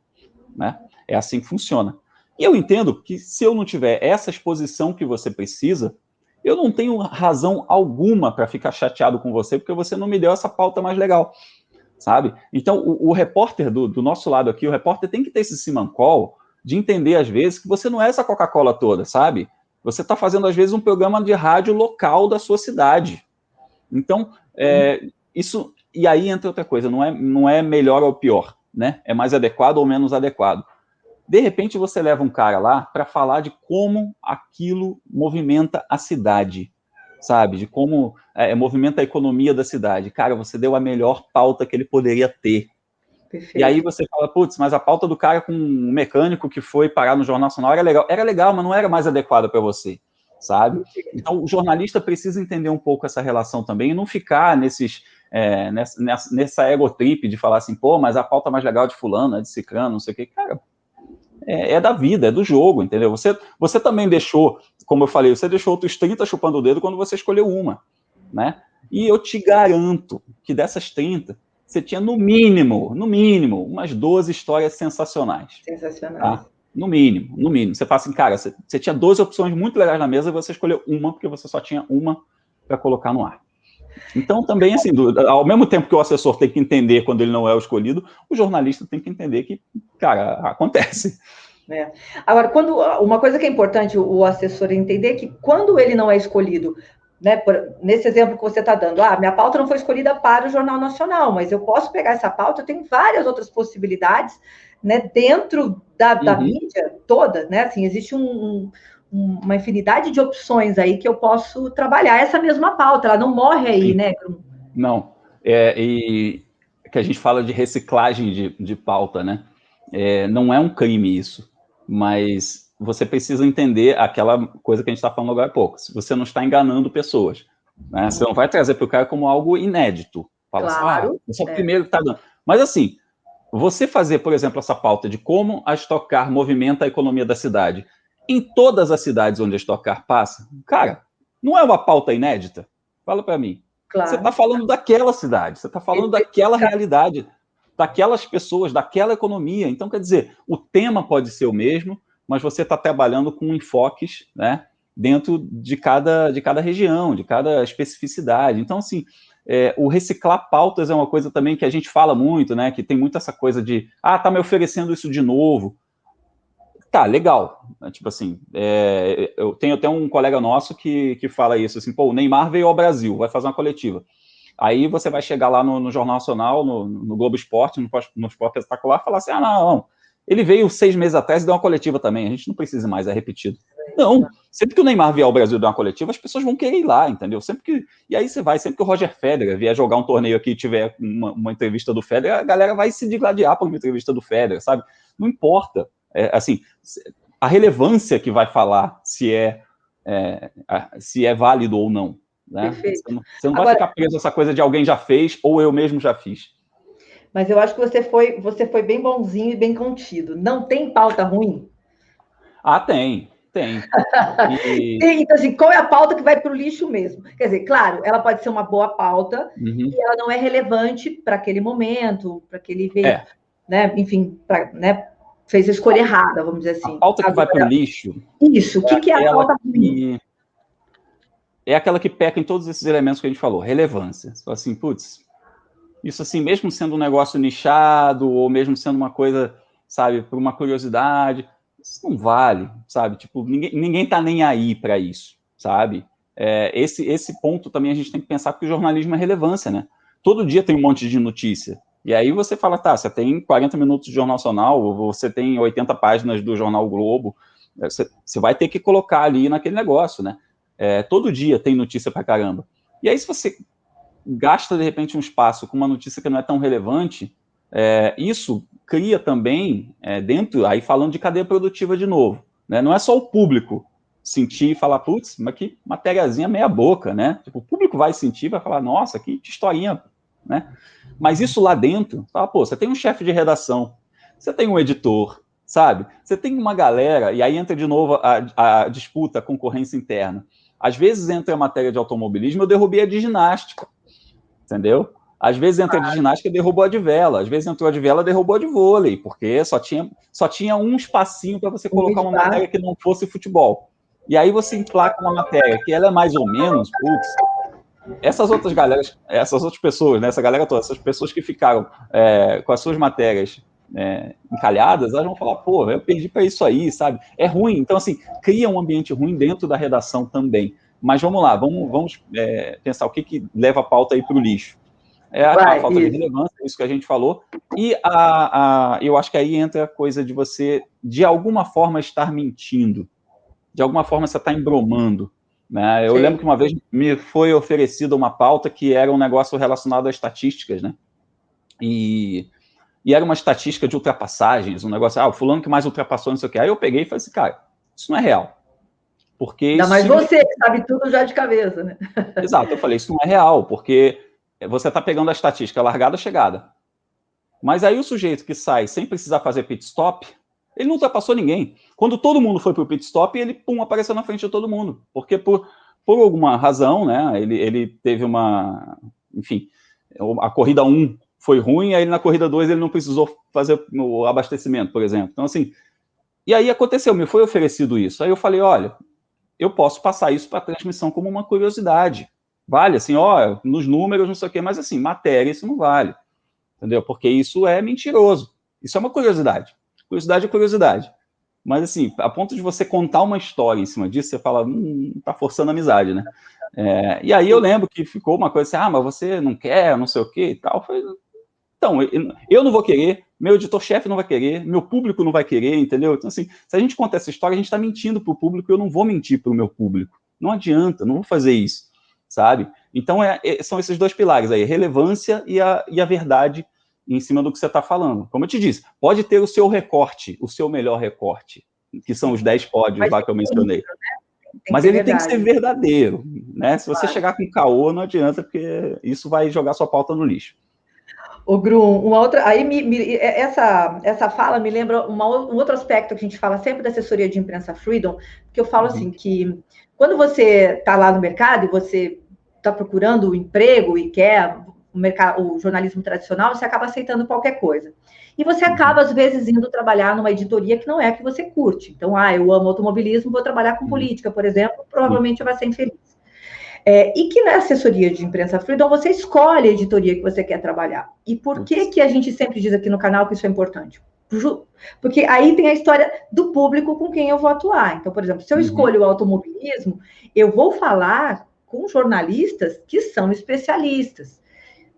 né? É assim que funciona. E eu entendo que se eu não tiver essa exposição que você precisa, eu não tenho razão alguma para ficar chateado com você, porque você não me deu essa pauta mais legal, sabe? Então, o repórter do nosso lado aqui, o repórter tem que ter esse simancol de entender, às vezes, que você não é essa Coca-Cola toda, sabe? Você está fazendo, às vezes, um programa de rádio local da sua cidade. Então, isso... E aí entra outra coisa, não é melhor ou pior, né? É mais adequado ou menos adequado. De repente, você leva um cara lá para falar de como aquilo movimenta a cidade, sabe? De como movimenta a economia da cidade. Cara, você deu a melhor pauta que ele poderia ter. Perfeito. E aí você fala, putz, mas a pauta do cara com um mecânico que foi parar no Jornal Nacional era legal. Era legal, mas não era mais adequada para você, sabe? Então, o jornalista precisa entender um pouco essa relação também e não ficar nessa egotrip de falar assim, pô, mas a pauta mais legal de fulano, é de ciclano, não sei o quê. Cara, é da vida, é do jogo, entendeu? Você também deixou, como eu falei, você deixou outros 30 chupando o dedo quando você escolheu uma, né? E eu te garanto que dessas 30, você tinha no mínimo, umas 12 histórias sensacionais. Sensacionais. Tá? No mínimo. Você fala assim, cara, você tinha 12 opções muito legais na mesa e você escolheu uma, porque você só tinha uma para colocar no ar. Então, também, assim, ao mesmo tempo que o assessor tem que entender quando ele não é o escolhido, o jornalista tem que entender que, cara, acontece. Agora, uma coisa que é importante o assessor entender é que quando ele não é escolhido, né, nesse exemplo que você está dando, minha pauta não foi escolhida para o Jornal Nacional, mas eu posso pegar essa pauta, eu tenho várias outras possibilidades, né, dentro da mídia toda, né, assim, existe uma infinidade de opções aí que eu posso trabalhar essa mesma pauta, ela não morre aí, sim, né, Grum? Não, e que a gente fala de reciclagem de pauta, né, não é um crime isso, mas você precisa entender aquela coisa que a gente está falando agora há pouco, se você não está enganando pessoas, né, você não vai trazer para o cara como algo inédito, fala claro, assim, eu sou o primeiro que está dando, mas assim, você fazer, por exemplo, essa pauta de como a Stock Car movimenta a economia da cidade, em todas as cidades onde a Stock Car passa, cara, não é uma pauta inédita? Fala para mim. Claro. Você está falando daquela cidade, você está falando daquela realidade, daquelas pessoas, daquela economia. Então, quer dizer, o tema pode ser o mesmo, mas você está trabalhando com enfoques, né, dentro de cada região, de cada especificidade. Então, assim, o reciclar pautas é uma coisa também que a gente fala muito, né, que tem muito essa coisa de, tá me oferecendo isso de novo. Tá, legal. Tipo assim, eu tenho até um colega nosso que fala isso, assim, pô, o Neymar veio ao Brasil, vai fazer uma coletiva. Aí você vai chegar lá no Jornal Nacional, no Globo Esporte, no Esporte Espetacular, e falar assim, não, ele veio 6 meses atrás e deu uma coletiva também, a gente não precisa mais, é repetido. Não, sempre que o Neymar vier ao Brasil dar uma coletiva, as pessoas vão querer ir lá, entendeu? E aí você vai, sempre que o Roger Federer vier jogar um torneio aqui e tiver uma entrevista do Federer, a galera vai se digladiar por uma entrevista do Federer, sabe? Não importa. Assim, a relevância que vai falar se é válido ou não. Né? Você não vai ficar preso a essa coisa de alguém já fez ou eu mesmo já fiz. Mas eu acho que você foi bem bonzinho e bem contido. Não tem pauta ruim? Tem. Então, assim, qual é a pauta que vai para o lixo mesmo? Quer dizer, claro, ela pode ser uma boa pauta e ela não é relevante para aquele momento, para aquele veículo, né? Enfim, né? Fez a escolha errada, vamos dizer assim. A pauta que vai para o lixo... Isso, o que é a pauta ruim? é aquela que peca em todos esses elementos que a gente falou. Relevância. Você fala assim, putz, isso assim, mesmo sendo um negócio nichado, ou mesmo sendo uma coisa, sabe, por uma curiosidade, isso não vale, sabe? Tipo, ninguém tá nem aí para isso, sabe? Esse ponto também a gente tem que pensar, porque o jornalismo é relevância, né? Todo dia tem um monte de notícia. E aí você fala, tá, você tem 40 minutos de Jornal Nacional, ou você tem 80 páginas do Jornal Globo, você vai ter que colocar ali naquele negócio, né? Todo dia tem notícia pra caramba. E aí, se você gasta, de repente, um espaço com uma notícia que não é tão relevante, isso cria também, dentro, aí falando de cadeia produtiva de novo, né? Não é só o público sentir e falar, putz, mas que matériazinha meia boca, né? Tipo, o público vai sentir, vai falar, nossa, que historinha, né? Mas isso lá dentro, fala, pô, você tem um chefe de redação, você tem um editor, sabe? Você tem uma galera, e aí entra de novo a disputa, a concorrência interna. Às vezes entra a matéria de automobilismo, eu derrubei a de ginástica, entendeu? Às vezes entra de ginástica, derrubou a de vela. Às vezes entrou a de vela, derrubou a de vôlei, porque só tinha um espacinho para você colocar uma matéria que não fosse futebol. E aí você emplaca uma matéria que ela é mais ou menos, putz, essas outras pessoas, né, essa galera toda, essas pessoas que ficaram com as suas matérias encalhadas, elas vão falar, pô, eu perdi para isso aí, sabe? É ruim. Então, assim, cria um ambiente ruim dentro da redação também. Mas vamos lá, vamos pensar o que leva a pauta aí para o lixo. A falta de relevância, isso que a gente falou, e eu acho que aí entra a coisa de você, de alguma forma, estar mentindo, de alguma forma você está embromando, né? Eu lembro que uma vez me foi oferecida uma pauta que era um negócio relacionado a estatísticas, né? E era uma estatística de ultrapassagens, um negócio, o fulano que mais ultrapassou, não sei o que. Aí eu peguei e falei assim, cara, isso não é real. Porque ainda mais você, que sabe tudo já de cabeça, né? Exato, eu falei, isso não é real, porque você está pegando a estatística largada, chegada. Mas aí o sujeito que sai sem precisar fazer pit stop, ele não ultrapassou ninguém. Quando todo mundo foi para o pit stop, ele, apareceu na frente de todo mundo. Porque por alguma razão, né, ele teve uma... Enfim, a corrida 1 foi ruim, aí na corrida 2 ele não precisou fazer o abastecimento, por exemplo. Então, assim... E aí aconteceu, me foi oferecido isso. Aí eu falei, olha, eu posso passar isso para a transmissão como uma curiosidade. Vale, assim, nos números, não sei o quê, mas assim, matéria, isso não vale. Entendeu? Porque isso é mentiroso. Isso é uma curiosidade. Curiosidade é curiosidade. Mas, assim, a ponto de você contar uma história em cima disso, você fala, tá forçando a amizade, né? E aí eu lembro que ficou uma coisa assim, mas você não quer, não sei o quê e tal. Eu falei, então, eu não vou querer, meu editor-chefe não vai querer, meu público não vai querer, entendeu? Então, assim, se a gente conta essa história, a gente está mentindo para o público, eu não vou mentir para o meu público. Não adianta, não vou fazer isso, sabe? Então, são esses dois pilares aí, relevância e a verdade em cima do que você está falando. Como eu te disse, pode ter o seu recorte, o seu melhor recorte, que são os 10 pódios lá que eu mencionei. Mas ele tem que ser verdadeiro, né? Se você chegar com caô, não adianta, porque isso vai jogar sua pauta no lixo. O Grum, uma outra. Aí essa fala me lembra um outro aspecto que a gente fala sempre da assessoria de imprensa Freedom, que eu falo assim, que quando você está lá no mercado e você está procurando um emprego e quer o jornalismo tradicional, você acaba aceitando qualquer coisa. E você acaba, às vezes, indo trabalhar numa editoria que não é a que você curte. Então, eu amo automobilismo, vou trabalhar com política, por exemplo, provavelmente vai ser infeliz. E que na assessoria de imprensa Freedom você escolhe a editoria que você quer trabalhar. E por que a gente sempre diz aqui no canal que isso é importante? Porque aí tem a história do público com quem eu vou atuar. Então, por exemplo, se eu escolho o automobilismo, eu vou falar com jornalistas que são especialistas.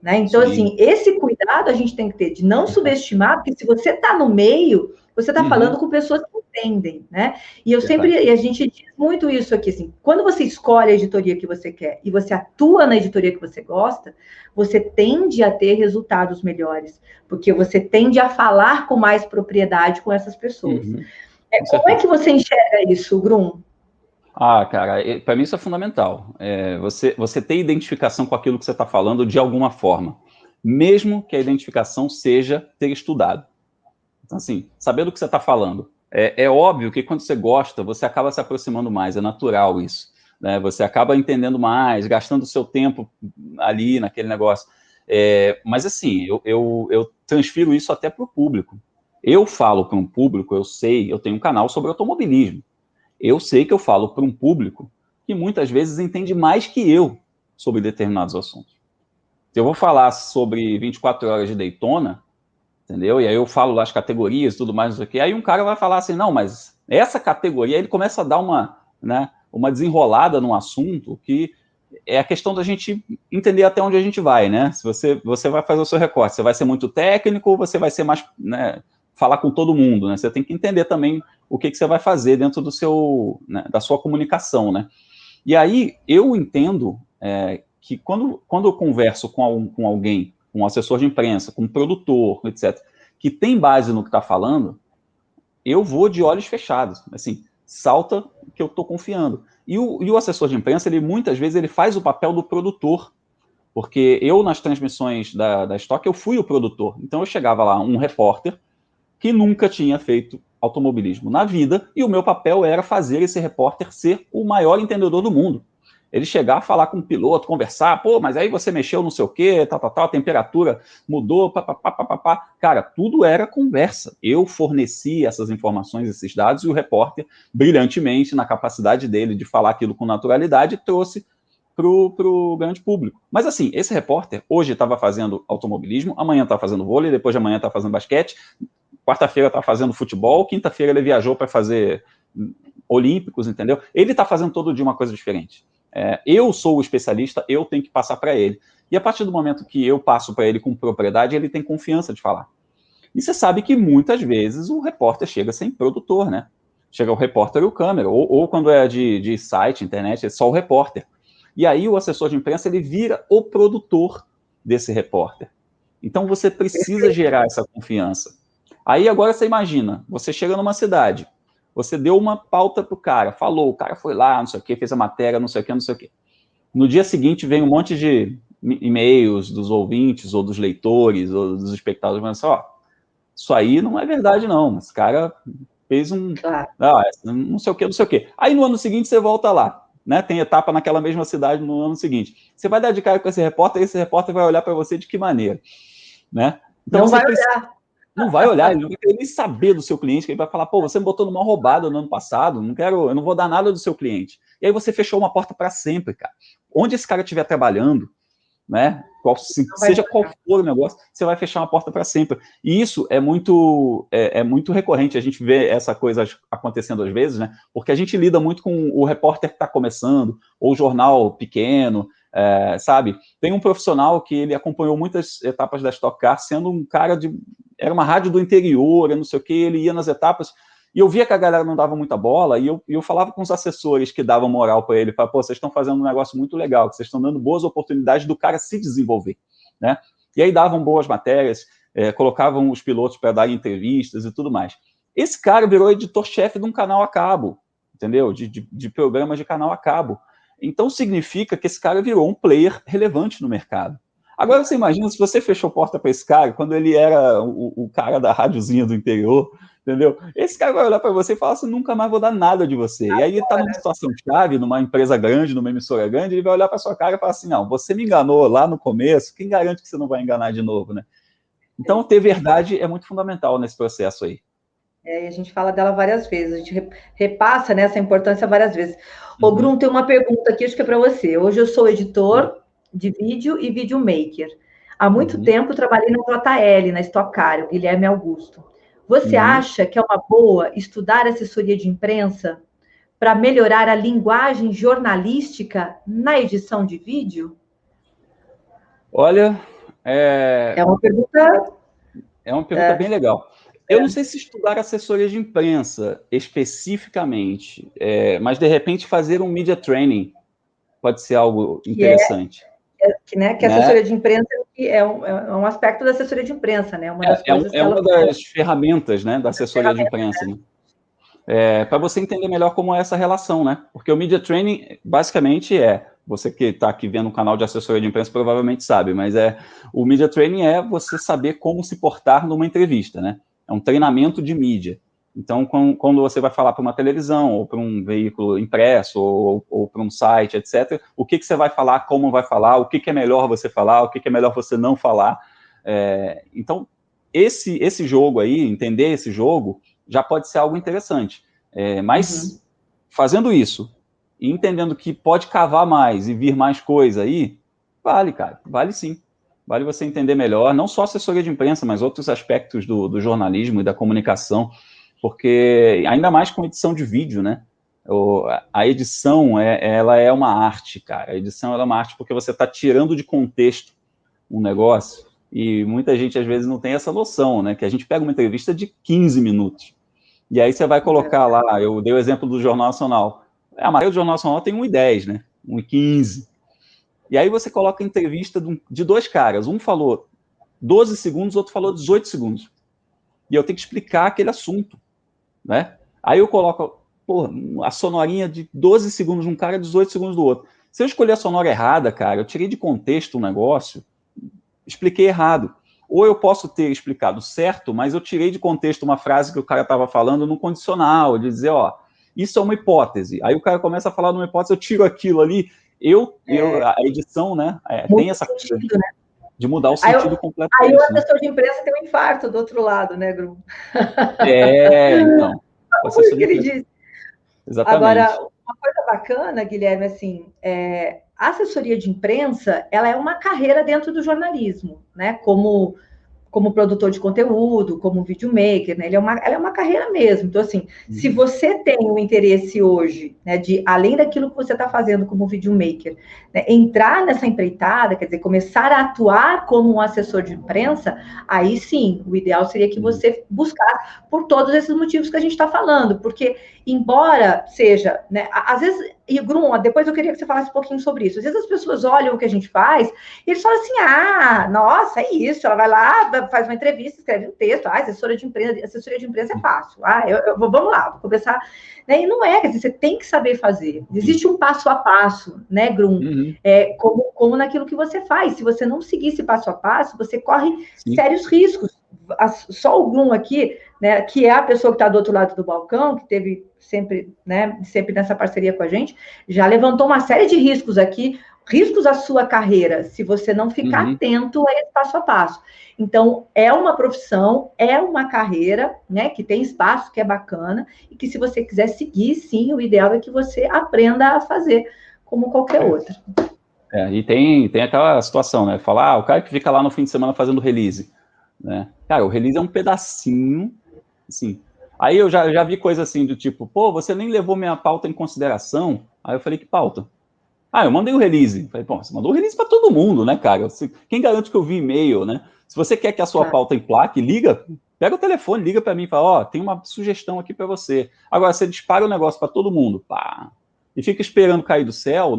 Né? Então, assim, esse cuidado a gente tem que ter de não subestimar, porque se você está no meio, você está falando com pessoas que entendem, né? E a gente diz muito isso aqui, assim, quando você escolhe a editoria que você quer e você atua na editoria que você gosta, você tende a ter resultados melhores, porque você tende a falar com mais propriedade com essas pessoas. Como é que você enxerga isso, Grum? Cara, para mim isso é fundamental. Você ter identificação com aquilo que você está falando de alguma forma, mesmo que a identificação seja ter estudado. Então, assim, saber do que você está falando. É óbvio que quando você gosta, você acaba se aproximando mais, é natural isso. Né? Você acaba entendendo mais, gastando o seu tempo ali naquele negócio. Mas, assim, eu transfiro isso até para o público. Eu falo para um público, eu tenho um canal sobre automobilismo. Eu sei que eu falo para um público que muitas vezes entende mais que eu sobre determinados assuntos. Se eu vou falar sobre 24 horas de Daytona, entendeu? E aí eu falo lá as categorias e tudo mais, não sei o quê, aí um cara vai falar assim, não, mas essa categoria, ele começa a dar uma desenrolada num assunto que é a questão da gente entender até onde a gente vai, né? Se você vai fazer o seu recorte, você vai ser muito técnico ou você vai ser mais, né, falar com todo mundo, né? Você tem que entender também o que você vai fazer dentro do seu, né, da sua comunicação, né? E aí eu entendo que quando eu converso com alguém, com um assessor de imprensa, com um produtor, etc., que tem base no que está falando, eu vou de olhos fechados, assim, salta que eu estou confiando. E o assessor de imprensa, ele muitas vezes ele faz o papel do produtor, porque eu, nas transmissões da Stock, eu fui o produtor. Então eu chegava lá, um repórter, que nunca tinha feito automobilismo na vida, e o meu papel era fazer esse repórter ser o maior entendedor do mundo. Ele chegar a falar com o piloto, conversar, pô, mas aí você mexeu não sei o quê, tal, a temperatura mudou, papapá. Cara, tudo era conversa. Eu forneci essas informações, esses dados, e o repórter, brilhantemente, na capacidade dele de falar aquilo com naturalidade, trouxe para o grande público. Mas assim, esse repórter hoje estava fazendo automobilismo, amanhã está fazendo vôlei, depois de amanhã está fazendo basquete, quarta-feira está fazendo futebol, quinta-feira ele viajou para fazer olímpicos, entendeu? Ele está fazendo todo dia uma coisa diferente. Eu sou o especialista, eu tenho que passar para ele. E a partir do momento que eu passo para ele com propriedade, ele tem confiança de falar. E você sabe que muitas vezes o repórter chega sem produtor, né? Chega o repórter e o câmera, ou quando é de site, internet, é só o repórter. E aí o assessor de imprensa, ele vira o produtor desse repórter. Então você precisa gerar essa confiança. Aí agora você imagina, você chega numa cidade, você deu uma pauta pro cara, falou, o cara foi lá, não sei o quê, fez a matéria, não sei o quê, não sei o quê. No dia seguinte vem um monte de e-mails dos ouvintes, ou dos leitores, ou dos espectadores, mas ó, isso aí não é verdade não, esse cara fez não sei o quê, não sei o quê. Aí no ano seguinte você volta lá, né? Tem etapa naquela mesma cidade no ano seguinte. Você vai dar de cara com esse repórter vai olhar para você de que maneira, né? Então não você vai olhar. Não vai olhar, ele não vai querer nem saber do seu cliente, que ele vai falar, pô, você me botou numa roubada no ano passado, eu não vou dar nada do seu cliente. E aí você fechou uma porta para sempre, cara. Onde esse cara estiver trabalhando, né, seja qual for o negócio, você vai fechar uma porta para sempre. E isso é muito recorrente, a gente vê essa coisa acontecendo às vezes, né, porque a gente lida muito com o repórter que está começando, ou o jornal pequeno, sabe? Tem um profissional que ele acompanhou muitas etapas da Stock Car, sendo um cara era uma rádio do interior, não sei o que, ele ia nas etapas, e eu via que a galera não dava muita bola, e eu falava com os assessores que davam moral para ele, falava, pô, vocês estão fazendo um negócio muito legal, que vocês estão dando boas oportunidades do cara se desenvolver, né? E aí davam boas matérias, colocavam os pilotos para dar entrevistas e tudo mais. Esse cara virou editor-chefe de um canal a cabo, entendeu? De programas de canal a cabo. Então significa que esse cara virou um player relevante no mercado. Agora você imagina se você fechou porta para esse cara quando ele era o cara da rádiozinha do interior, entendeu? Esse cara vai olhar para você e falar assim, nunca mais vou dar nada de você. E aí ele está numa situação chave, numa empresa grande, numa emissora grande, ele vai olhar para sua cara e falar assim, não, você me enganou lá no começo, quem garante que você não vai enganar de novo, né? Então ter verdade é muito fundamental nesse processo aí. E a gente fala dela várias vezes, a gente repassa, né, essa importância várias vezes. Ô, Grum, tem uma pergunta aqui, acho que é para você. Hoje eu sou editor de vídeo e videomaker. Há muito tempo eu trabalhei na JL, na Stock Car, o Guilherme Augusto. Você acha que é uma boa estudar assessoria de imprensa para melhorar a linguagem jornalística na edição de vídeo? Olha, é uma pergunta... É uma pergunta bem legal. Eu não sei se estudar assessoria de imprensa especificamente, mas de repente fazer um media training pode ser algo interessante. Que assessoria de imprensa é um aspecto da assessoria de imprensa, né? Uma das coisas uma das ferramentas, né, da assessoria de imprensa, né? Para você entender melhor como é essa relação, né? Porque o media training, basicamente, você que está aqui vendo um canal de assessoria de imprensa provavelmente sabe, mas o media training é você saber como se portar numa entrevista, né? É um treinamento de mídia. Então, quando você vai falar para uma televisão, ou para um veículo impresso, ou para um site, etc., o que você vai falar, como vai falar, o que é melhor você falar, o que é melhor você não falar. Então, esse jogo aí, entender esse jogo, já pode ser algo interessante. Mas, fazendo isso, e entendendo que pode cavar mais e vir mais coisa aí, vale, cara, vale sim. Vale você entender melhor, não só assessoria de imprensa, mas outros aspectos do jornalismo e da comunicação, porque ainda mais com edição de vídeo, né? A edição, ela é uma arte, cara. A edição ela é uma arte porque você está tirando de contexto um negócio e muita gente, às vezes, não tem essa noção, né? Que a gente pega uma entrevista de 15 minutos e aí você vai colocar lá, eu dei o exemplo do Jornal Nacional. A maioria do Jornal Nacional tem 1:10, né? 1:15. E aí você coloca a entrevista de dois caras. Um falou 12 segundos, o outro falou 18 segundos. E eu tenho que explicar aquele assunto, né? Aí eu coloco a sonorinha de 12 segundos de um cara e 18 segundos do outro. Se eu escolher a sonora errada, cara, eu tirei de contexto o negócio, expliquei errado. Ou eu posso ter explicado certo, mas eu tirei de contexto uma frase que o cara estava falando no condicional, de dizer, ó, isso é uma hipótese. Aí o cara começa a falar de uma hipótese, eu tiro aquilo ali. A edição, né, tem essa coisa de mudar o sentido completamente. Aí o assessor de imprensa tem um infarto do outro lado, né, Grum? Então. O que ele disse. Exatamente. Agora, uma coisa bacana, Guilherme, assim, a assessoria de imprensa, ela é uma carreira dentro do jornalismo, né? Como produtor de conteúdo, como videomaker, né? Ela é uma carreira mesmo. Então, assim, se você tem o interesse hoje, né, de, além daquilo que você está fazendo como videomaker, né, entrar nessa empreitada, quer dizer, começar a atuar como um assessor de imprensa, aí sim, o ideal seria que você buscasse por todos esses motivos que a gente está falando, porque, embora seja, né, às vezes, e Grum, depois eu queria que você falasse um pouquinho sobre isso, às vezes as pessoas olham o que a gente faz e eles falam assim, nossa, é isso, ela vai lá, faz uma entrevista, escreve um texto, assessoria de imprensa é fácil, vamos lá, vou começar, né? E não é, quer dizer, você tem que saber fazer, existe um passo a passo, né, Grum, como naquilo que você faz, se você não seguir esse passo a passo, você corre sérios riscos. Só o Grum aqui, né, que é a pessoa que está do outro lado do balcão, que teve sempre nessa parceria com a gente, já levantou uma série de riscos aqui, riscos à sua carreira, se você não ficar atento a esse passo a passo. Então, é uma profissão, é uma carreira, né, que tem espaço, que é bacana, e que se você quiser seguir, sim, o ideal é que você aprenda a fazer, como qualquer outra. E tem aquela situação, né, falar, o cara que fica lá no fim de semana fazendo release, né, cara, o release é um pedacinho, assim, aí eu já vi coisa assim, do tipo, pô, você nem levou minha pauta em consideração, aí eu falei, que pauta? Eu mandei o release. Falei, pô, você mandou o release para todo mundo, né, cara? Quem garante que eu vi e-mail, né? Se você quer que a sua pauta emplaque, liga, pega o telefone, liga para mim e fala, tem uma sugestão aqui para você. Agora, você dispara o negócio para todo mundo, pá, e fica esperando cair do céu,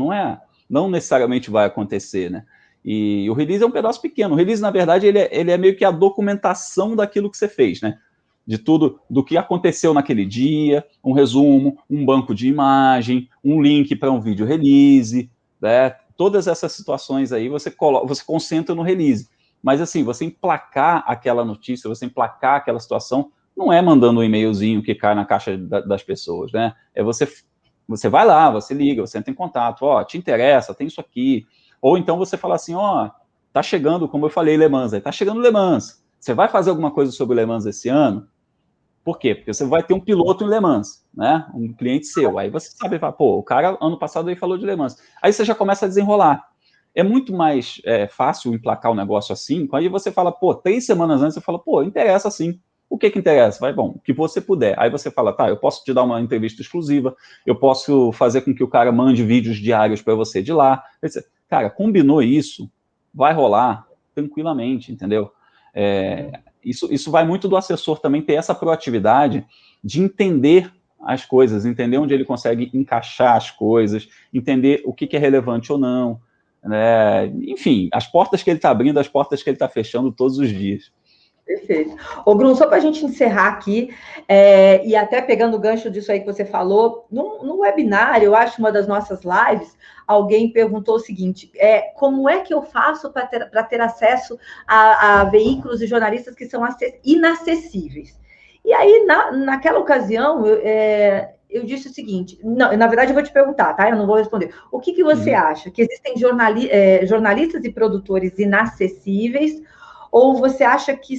não necessariamente vai acontecer, né? E o release é um pedaço pequeno. O release, na verdade, ele é meio que a documentação daquilo que você fez, né? De tudo, do que aconteceu naquele dia, um resumo, um banco de imagem, um link para um vídeo release, né? Todas essas situações aí você concentra no release. Mas assim, você emplacar aquela notícia, você emplacar aquela situação, não é mandando um e-mailzinho que cai na caixa das pessoas, né? É você vai lá, você liga, você entra em contato, te interessa, tem isso aqui. Ou então você fala assim, tá chegando, como eu falei, Le Mans, aí tá chegando Le Mans. Você vai fazer alguma coisa sobre o Le Mans esse ano? Por quê? Porque você vai ter um piloto em Le Mans, né? Um cliente seu. Aí você sabe, o cara, ano passado, ele falou de Le Mans. Aí você já começa a desenrolar. É muito mais fácil emplacar o negócio assim, aí você fala, 3 semanas antes, você fala, interessa sim. O que interessa? O que você puder. Aí você fala, eu posso te dar uma entrevista exclusiva, eu posso fazer com que o cara mande vídeos diários para você de lá. Cara, combinou isso, vai rolar tranquilamente, entendeu? Isso vai muito do assessor também ter essa proatividade de entender as coisas, entender onde ele consegue encaixar as coisas, entender o que é relevante ou não, né? Enfim, as portas que ele está abrindo, as portas que ele está fechando todos os dias. Perfeito. Ô, Grum, só para a gente encerrar aqui, e até pegando o gancho disso aí que você falou, no webinar, eu acho, uma das nossas lives, alguém perguntou o seguinte, como é que eu faço para ter acesso a veículos e jornalistas que são inacessíveis? E aí, naquela ocasião, eu disse o seguinte, não, na verdade eu vou te perguntar, tá? Eu não vou responder. O que você acha? Que existem jornalistas e produtores inacessíveis, ou você acha que,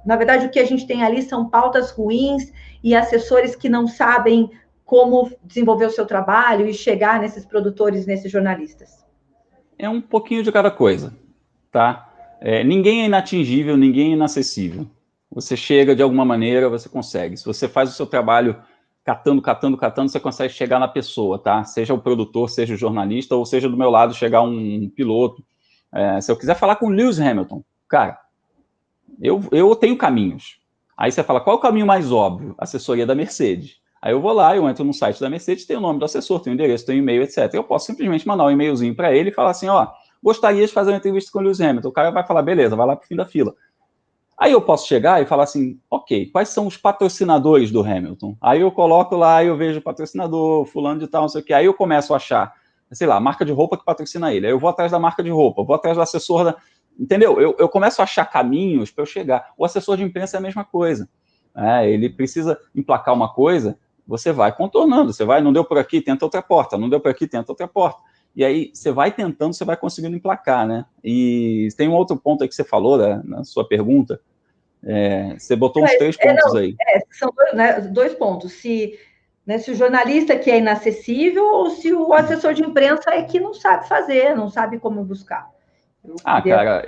na verdade, o que a gente tem ali são pautas ruins e assessores que não sabem como desenvolver o seu trabalho e chegar nesses produtores, nesses jornalistas? É um pouquinho de cada coisa, tá? Ninguém é inatingível, ninguém é inacessível. Você chega de alguma maneira, você consegue. Se você faz o seu trabalho catando, você consegue chegar na pessoa, tá? Seja o produtor, seja o jornalista, ou seja do meu lado chegar um piloto. Se eu quiser falar com o Lewis Hamilton, cara, eu tenho caminhos. Aí você fala, qual é o caminho mais óbvio? Assessoria da Mercedes. Aí eu vou lá, eu entro no site da Mercedes, tem o nome do assessor, tem o endereço, tem o e-mail, etc. Eu posso simplesmente mandar um e-mailzinho para ele e falar assim, ó, gostaria de fazer uma entrevista com o Lewis Hamilton. O cara vai falar, beleza, vai lá pro fim da fila. Aí eu posso chegar e falar assim, ok, quais são os patrocinadores do Hamilton? Aí eu coloco lá, eu vejo o patrocinador, fulano de tal, não sei o quê. Aí eu começo a achar, sei lá, a marca de roupa que patrocina ele. Aí eu vou atrás da marca de roupa, vou atrás do assessor da... Entendeu? Eu começo a achar caminhos para eu chegar. O assessor de imprensa é a mesma coisa. Ele precisa emplacar uma coisa, você vai contornando, você vai, não deu por aqui, tenta outra porta, não deu por aqui, tenta outra porta. E aí você vai tentando, você vai conseguindo emplacar, né? E tem um outro ponto aí que você falou, né, na sua pergunta, você botou uns 3 pontos aí. São dois pontos. Se o jornalista que é inacessível ou se o assessor de imprensa é que não sabe fazer, não sabe como buscar. Cara,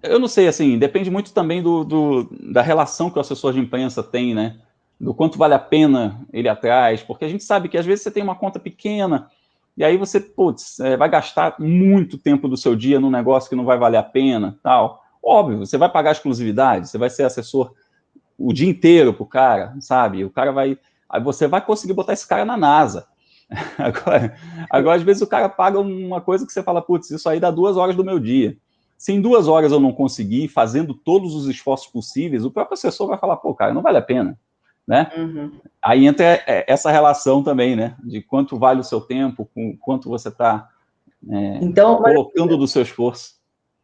eu não sei, assim, depende muito também da relação que o assessor de imprensa tem, né? Do quanto vale a pena ele atrás, porque a gente sabe que às vezes você tem uma conta pequena e aí você, vai gastar muito tempo do seu dia num negócio que não vai valer a pena, tal. Óbvio, você vai pagar exclusividade, você vai ser assessor o dia inteiro pro cara, sabe? O cara vai... Aí você vai conseguir botar esse cara na NASA. Agora, às vezes, o cara paga uma coisa que você fala, isso aí dá 2 horas do meu dia. Se em 2 horas eu não conseguir, fazendo todos os esforços possíveis, o próprio assessor vai falar, cara, não vale a pena, né? Uhum. Aí entra essa relação também, né? De quanto vale o seu tempo, com quanto você está colocando do seu esforço.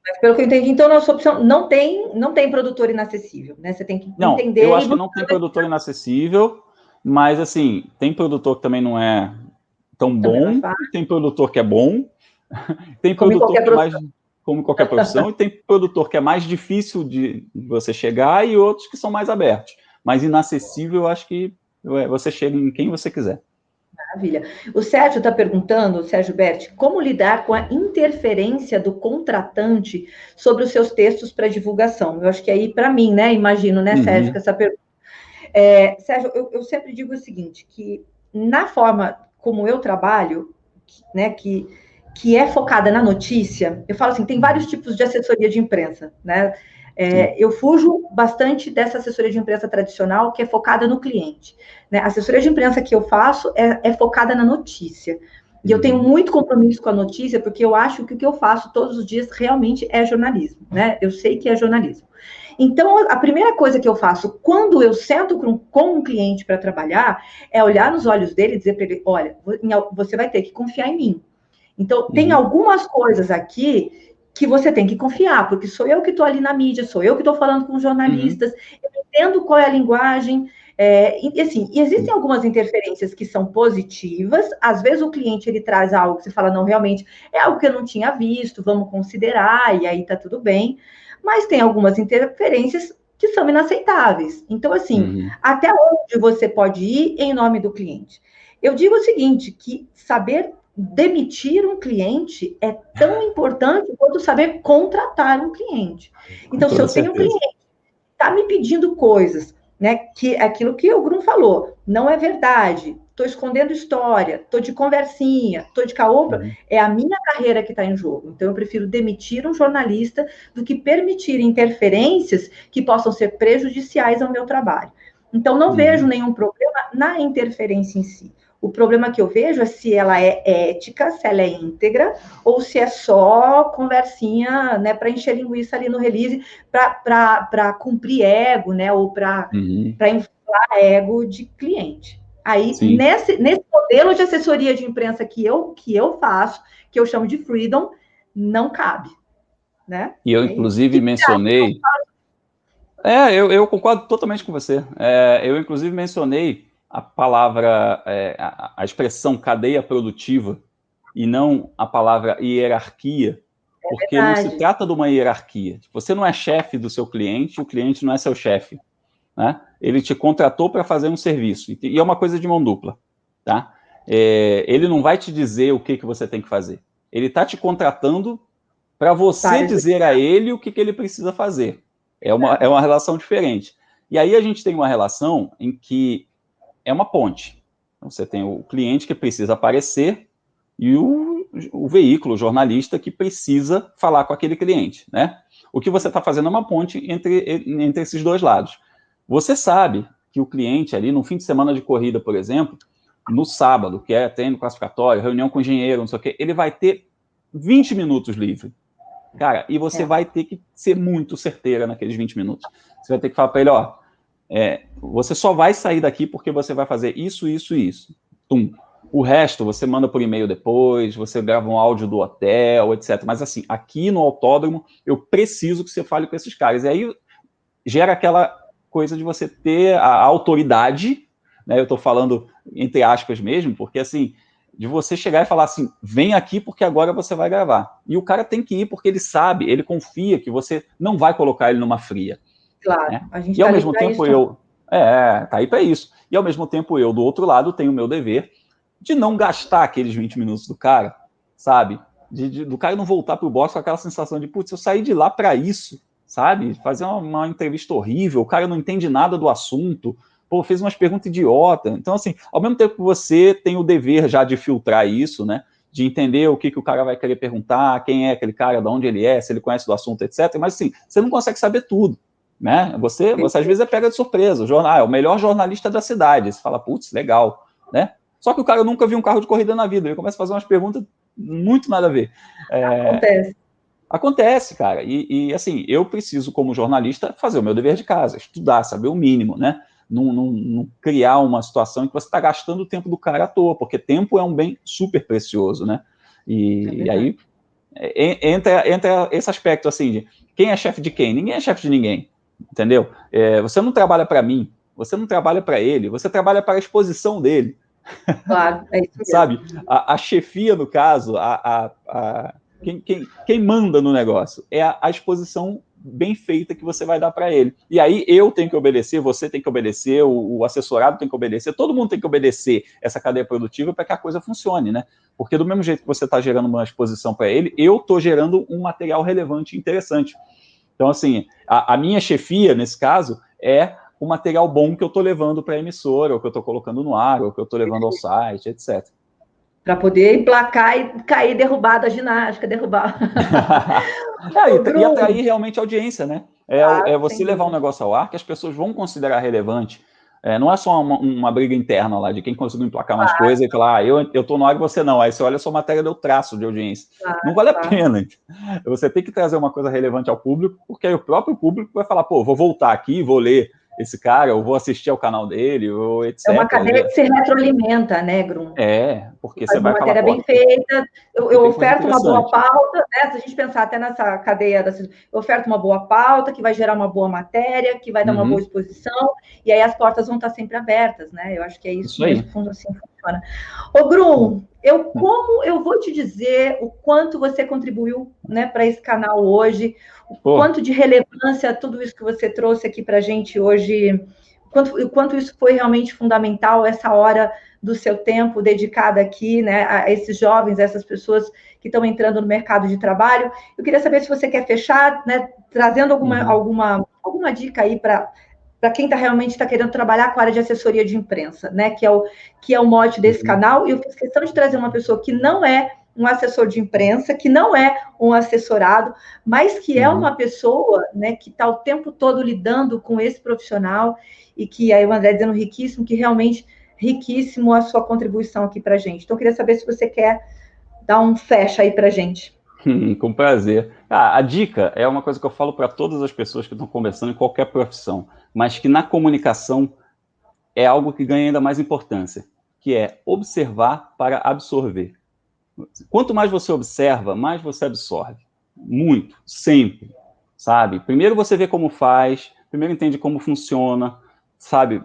Mas pelo que eu entendi, então, na sua opção, não tem produtor inacessível, né? Você tem que entender... Eu acho que não tem produtor inacessível, mas, assim, tem produtor que também não é tão bom, e tem produtor que é bom, tem produtor que é mais... como qualquer profissão, e tem produtor que é mais difícil de você chegar e outros que são mais abertos. Mas inacessível, eu acho que você chega em quem você quiser. Maravilha. O Sérgio está perguntando, o Sérgio Berti, como lidar com a interferência do contratante sobre os seus textos para divulgação? Eu acho que aí, para mim, né? Imagino, né, Sérgio, com essa pergunta. Sérgio, eu sempre digo o seguinte, que na forma como eu trabalho, né, que é focada na notícia, eu falo assim, tem vários tipos de assessoria de imprensa, né? Eu fujo bastante dessa assessoria de imprensa tradicional, que é focada no cliente, né? A assessoria de imprensa que eu faço é focada na notícia. E eu tenho muito compromisso com a notícia, porque eu acho que o que eu faço todos os dias realmente é jornalismo, né? Eu sei que é jornalismo. Então, a primeira coisa que eu faço quando eu sento com um cliente para trabalhar é olhar nos olhos dele e dizer para ele, olha, você vai ter que confiar em mim. Então, tem algumas coisas aqui que você tem que confiar, porque sou eu que estou ali na mídia, sou eu que estou falando com jornalistas, eu entendo qual é a linguagem, e assim, existem algumas interferências que são positivas, às vezes o cliente, ele traz algo que você fala, não, realmente, é algo que eu não tinha visto, vamos considerar, e aí tá tudo bem, mas tem algumas interferências que são inaceitáveis. Então, assim, até onde você pode ir em nome do cliente? Eu digo o seguinte, que saber demitir um cliente é tão importante quanto saber contratar um cliente. Então, se eu tenho um cliente que está me pedindo coisas, né, que aquilo que o Grum falou, não é verdade, estou escondendo história, estou de conversinha, estou de caô, é a minha carreira que está em jogo. Então, eu prefiro demitir um jornalista do que permitir interferências que possam ser prejudiciais ao meu trabalho. Então, não vejo nenhum problema na interferência em si. O problema que eu vejo é se ela é ética, se ela é íntegra, ou se é só conversinha, né, para encher linguiça ali no release, para cumprir ego, né, ou para inflar ego de cliente. Aí, nesse modelo de assessoria de imprensa que eu faço, que eu chamo de Freedom, não cabe. Né? E eu, inclusive, mencionei... eu concordo totalmente com você. Eu, inclusive, mencionei a palavra, a expressão cadeia produtiva e não a palavra hierarquia, porque não se trata de uma hierarquia. Você não é chefe do seu cliente, o cliente não é seu chefe, né? ele te contratou para fazer um serviço, e é uma coisa de mão dupla, tá? Ele não vai te dizer o que você tem que fazer. Ele está te contratando para você dizer a ele o que ele precisa fazer. É uma relação diferente. E aí a gente tem uma relação em que é uma ponte. Então, você tem o cliente que precisa aparecer e o veículo, o jornalista, que precisa falar com aquele cliente, né? O que você está fazendo é uma ponte entre esses dois lados. Você sabe que o cliente ali, no fim de semana de corrida, por exemplo, no sábado, que é treino classificatório, reunião com engenheiro, não sei o quê, ele vai ter 20 minutos livre. Cara, e você vai ter que ser muito certeira naqueles 20 minutos. Você vai ter que falar para ele, ó, você só vai sair daqui porque você vai fazer isso, isso e isso. Tum. O resto você manda por e-mail depois, você grava um áudio do hotel, etc. Mas assim, aqui no autódromo, eu preciso que você fale com esses caras. E aí gera aquela coisa de você ter a autoridade, né? Eu estou falando entre aspas mesmo, porque assim, de você chegar e falar assim, vem aqui porque agora você vai gravar. E o cara tem que ir porque ele sabe, ele confia que você não vai colocar ele numa fria. Claro, né? a gente e ao mesmo tempo tá aí para isso. E ao mesmo tempo eu, do outro lado, tenho o meu dever de não gastar aqueles 20 minutos do cara, sabe? Do cara não voltar pro box com aquela sensação de, putz, eu saí de lá para isso, sabe? Fazer uma entrevista horrível, o cara não entende nada do assunto, pô, fez umas perguntas idiota. Então, assim, ao mesmo tempo que você tem o dever já de filtrar isso, né? De entender o que o cara vai querer perguntar, quem é aquele cara, de onde ele é, se ele conhece do assunto, etc. Mas, assim, você não consegue saber tudo, né? Você às vezes pega de surpresa. É o melhor jornalista da cidade. Você fala, putz, legal, né? Só que o cara nunca viu um carro de corrida na vida. Ele começa a fazer umas perguntas muito nada a ver. Acontece, cara. E assim, eu preciso, como jornalista, fazer o meu dever de casa, estudar, saber o mínimo, né? Não criar uma situação em que você está gastando o tempo do cara à toa, porque tempo é um bem super precioso, né? E aí entra esse aspecto, assim, de quem é chefe de quem? Ninguém é chefe de ninguém, entendeu? Você não trabalha para mim, você não trabalha para ele, você trabalha para a exposição dele. Claro, é isso mesmo. Sabe? A chefia, no caso, quem manda no negócio é a exposição bem feita que você vai dar para ele. E aí eu tenho que obedecer, você tem que obedecer, o assessorado tem que obedecer, todo mundo tem que obedecer essa cadeia produtiva para que a coisa funcione, né? Porque do mesmo jeito que você está gerando uma exposição para ele, eu estou gerando um material relevante e interessante. Então, assim, a minha chefia, nesse caso, é o material bom que eu estou levando para a emissora, ou que eu estou colocando no ar, ou que eu estou levando ao site, etc. Para poder emplacar e cair, derrubar da ginástica, derrubar. E atrair realmente audiência, né? É você levar um negócio ao ar que as pessoas vão considerar relevante. Não é só uma briga interna lá de quem conseguiu emplacar mais coisa e falar, eu estou no ar e você não. Aí você olha a sua matéria, deu traço de audiência. Não vale a pena. Você tem que trazer uma coisa relevante ao público, porque aí o próprio público vai falar, pô, vou voltar aqui, vou ler esse cara, eu vou assistir ao canal dele, ou etc. É uma cadeia que se retroalimenta, né, Grum? Porque você vai falar... Uma matéria bem feita, eu oferto uma boa pauta, né? Se a gente pensar até nessa cadeia, eu oferto uma boa pauta, que vai gerar uma boa matéria, que vai dar uma boa exposição, e aí as portas vão estar sempre abertas, né? Eu acho que é isso mesmo, assim funciona. Ô, Grum, como eu vou te dizer o quanto você contribuiu, né, para esse canal hoje, o quanto de relevância tudo isso que você trouxe aqui para a gente hoje, o quanto isso foi realmente fundamental, essa hora do seu tempo dedicada aqui, né, a esses jovens, a essas pessoas que estão entrando no mercado de trabalho. Eu queria saber se você quer fechar, né, trazendo alguma dica aí para quem realmente está querendo trabalhar com a área de assessoria de imprensa, né, que é o mote desse canal. E eu fiz questão de trazer uma pessoa que não é um assessor de imprensa, que não é um assessorado, mas que é uma pessoa, né, que está o tempo todo lidando com esse profissional e que, aí o André dizendo riquíssimo, que realmente riquíssimo a sua contribuição aqui para a gente. Então, eu queria saber se você quer dar um fecha aí para a gente. Com prazer. A dica é uma coisa que eu falo para todas as pessoas que estão conversando em qualquer profissão, mas que na comunicação é algo que ganha ainda mais importância, que é observar para absorver. Quanto mais você observa, mais você absorve. Muito, sempre, sabe? Primeiro você vê como faz, primeiro entende como funciona, sabe?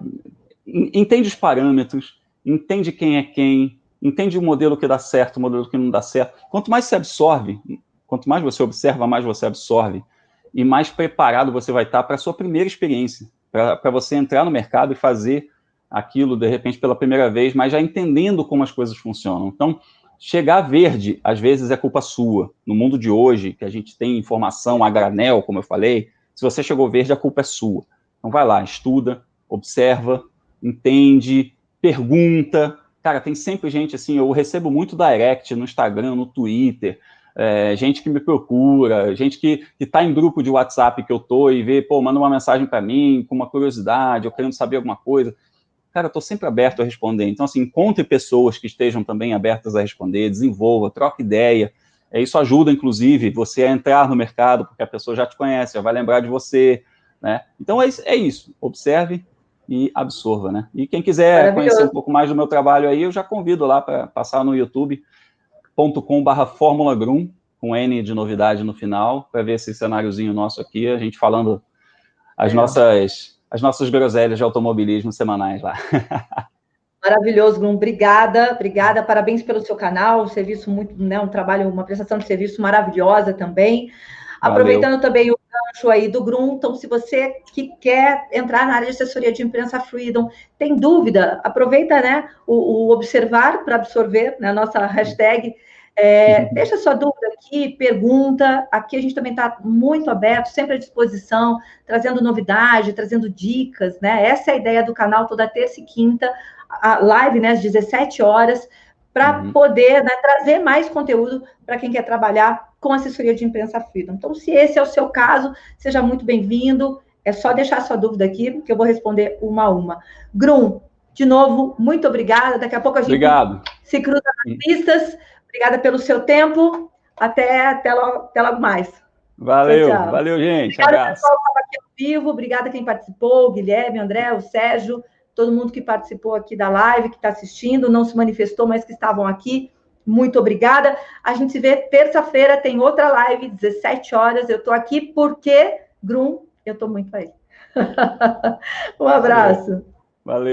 Entende os parâmetros, entende quem é quem, entende o modelo que dá certo, o modelo que não dá certo. Quanto mais você absorve, quanto mais você observa, mais você absorve, e mais preparado você vai estar para a sua primeira experiência. para você entrar no mercado e fazer aquilo, de repente, pela primeira vez, mas já entendendo como as coisas funcionam. Então, chegar verde, às vezes, é culpa sua. No mundo de hoje, que a gente tem informação a granel, como eu falei, se você chegou verde, a culpa é sua. Então, vai lá, estuda, observa, entende, pergunta. Cara, tem sempre gente, assim, eu recebo muito direct no Instagram, no Twitter, gente que me procura, gente que está em grupo de WhatsApp que eu tô e vê, pô, manda uma mensagem para mim com uma curiosidade, eu querendo saber alguma coisa. Cara, eu estou sempre aberto a responder. Então, assim, encontre pessoas que estejam também abertas a responder, desenvolva, troque ideia. Isso ajuda, inclusive, você a entrar no mercado, porque a pessoa já te conhece, já vai lembrar de você, né? Então, é isso. Observe e absorva, né? E quem quiser conhecer um pouco mais do meu trabalho aí, eu já convido lá para passar no youtube.com/Fórmula Grum, com N de novidade no final, para ver esse cenáriozinho nosso aqui, a gente falando as nossas groselhas de automobilismo semanais lá. Maravilhoso, Grum. Obrigada, parabéns pelo seu canal, um serviço muito, né, um trabalho, uma prestação de serviço maravilhosa também. Valeu. Aproveitando também o gancho aí do Grum, então, se você que quer entrar na área de assessoria de imprensa Freedom, tem dúvida, aproveita, né, o observar para absorver, né, a nossa hashtag. Deixa sua dúvida aqui, pergunta. Aqui a gente também está muito aberto, sempre à disposição, trazendo novidade, trazendo dicas, né? Essa é a ideia do canal, toda terça e quinta, a live, né, às 17 horas, para poder, né, trazer mais conteúdo para quem quer trabalhar com assessoria de imprensa Freedom. Então, se esse é o seu caso, seja muito bem-vindo. É só deixar sua dúvida aqui, que eu vou responder uma a uma. Grum, de novo, muito obrigada. Daqui a pouco a gente se cruza nas pistas. Obrigada pelo seu tempo. Até logo mais. Valeu, tchau, tchau. Valeu, gente. Obrigada, pessoal, que estava aqui ao vivo. Obrigada quem participou, o Guilherme, o André, o Sérgio, todo mundo que participou aqui da live, que está assistindo, não se manifestou, mas que estavam aqui. Muito obrigada. A gente se vê terça-feira, tem outra live, 17 horas. Eu estou aqui porque, Grum, eu estou muito aí. Um abraço. Valeu.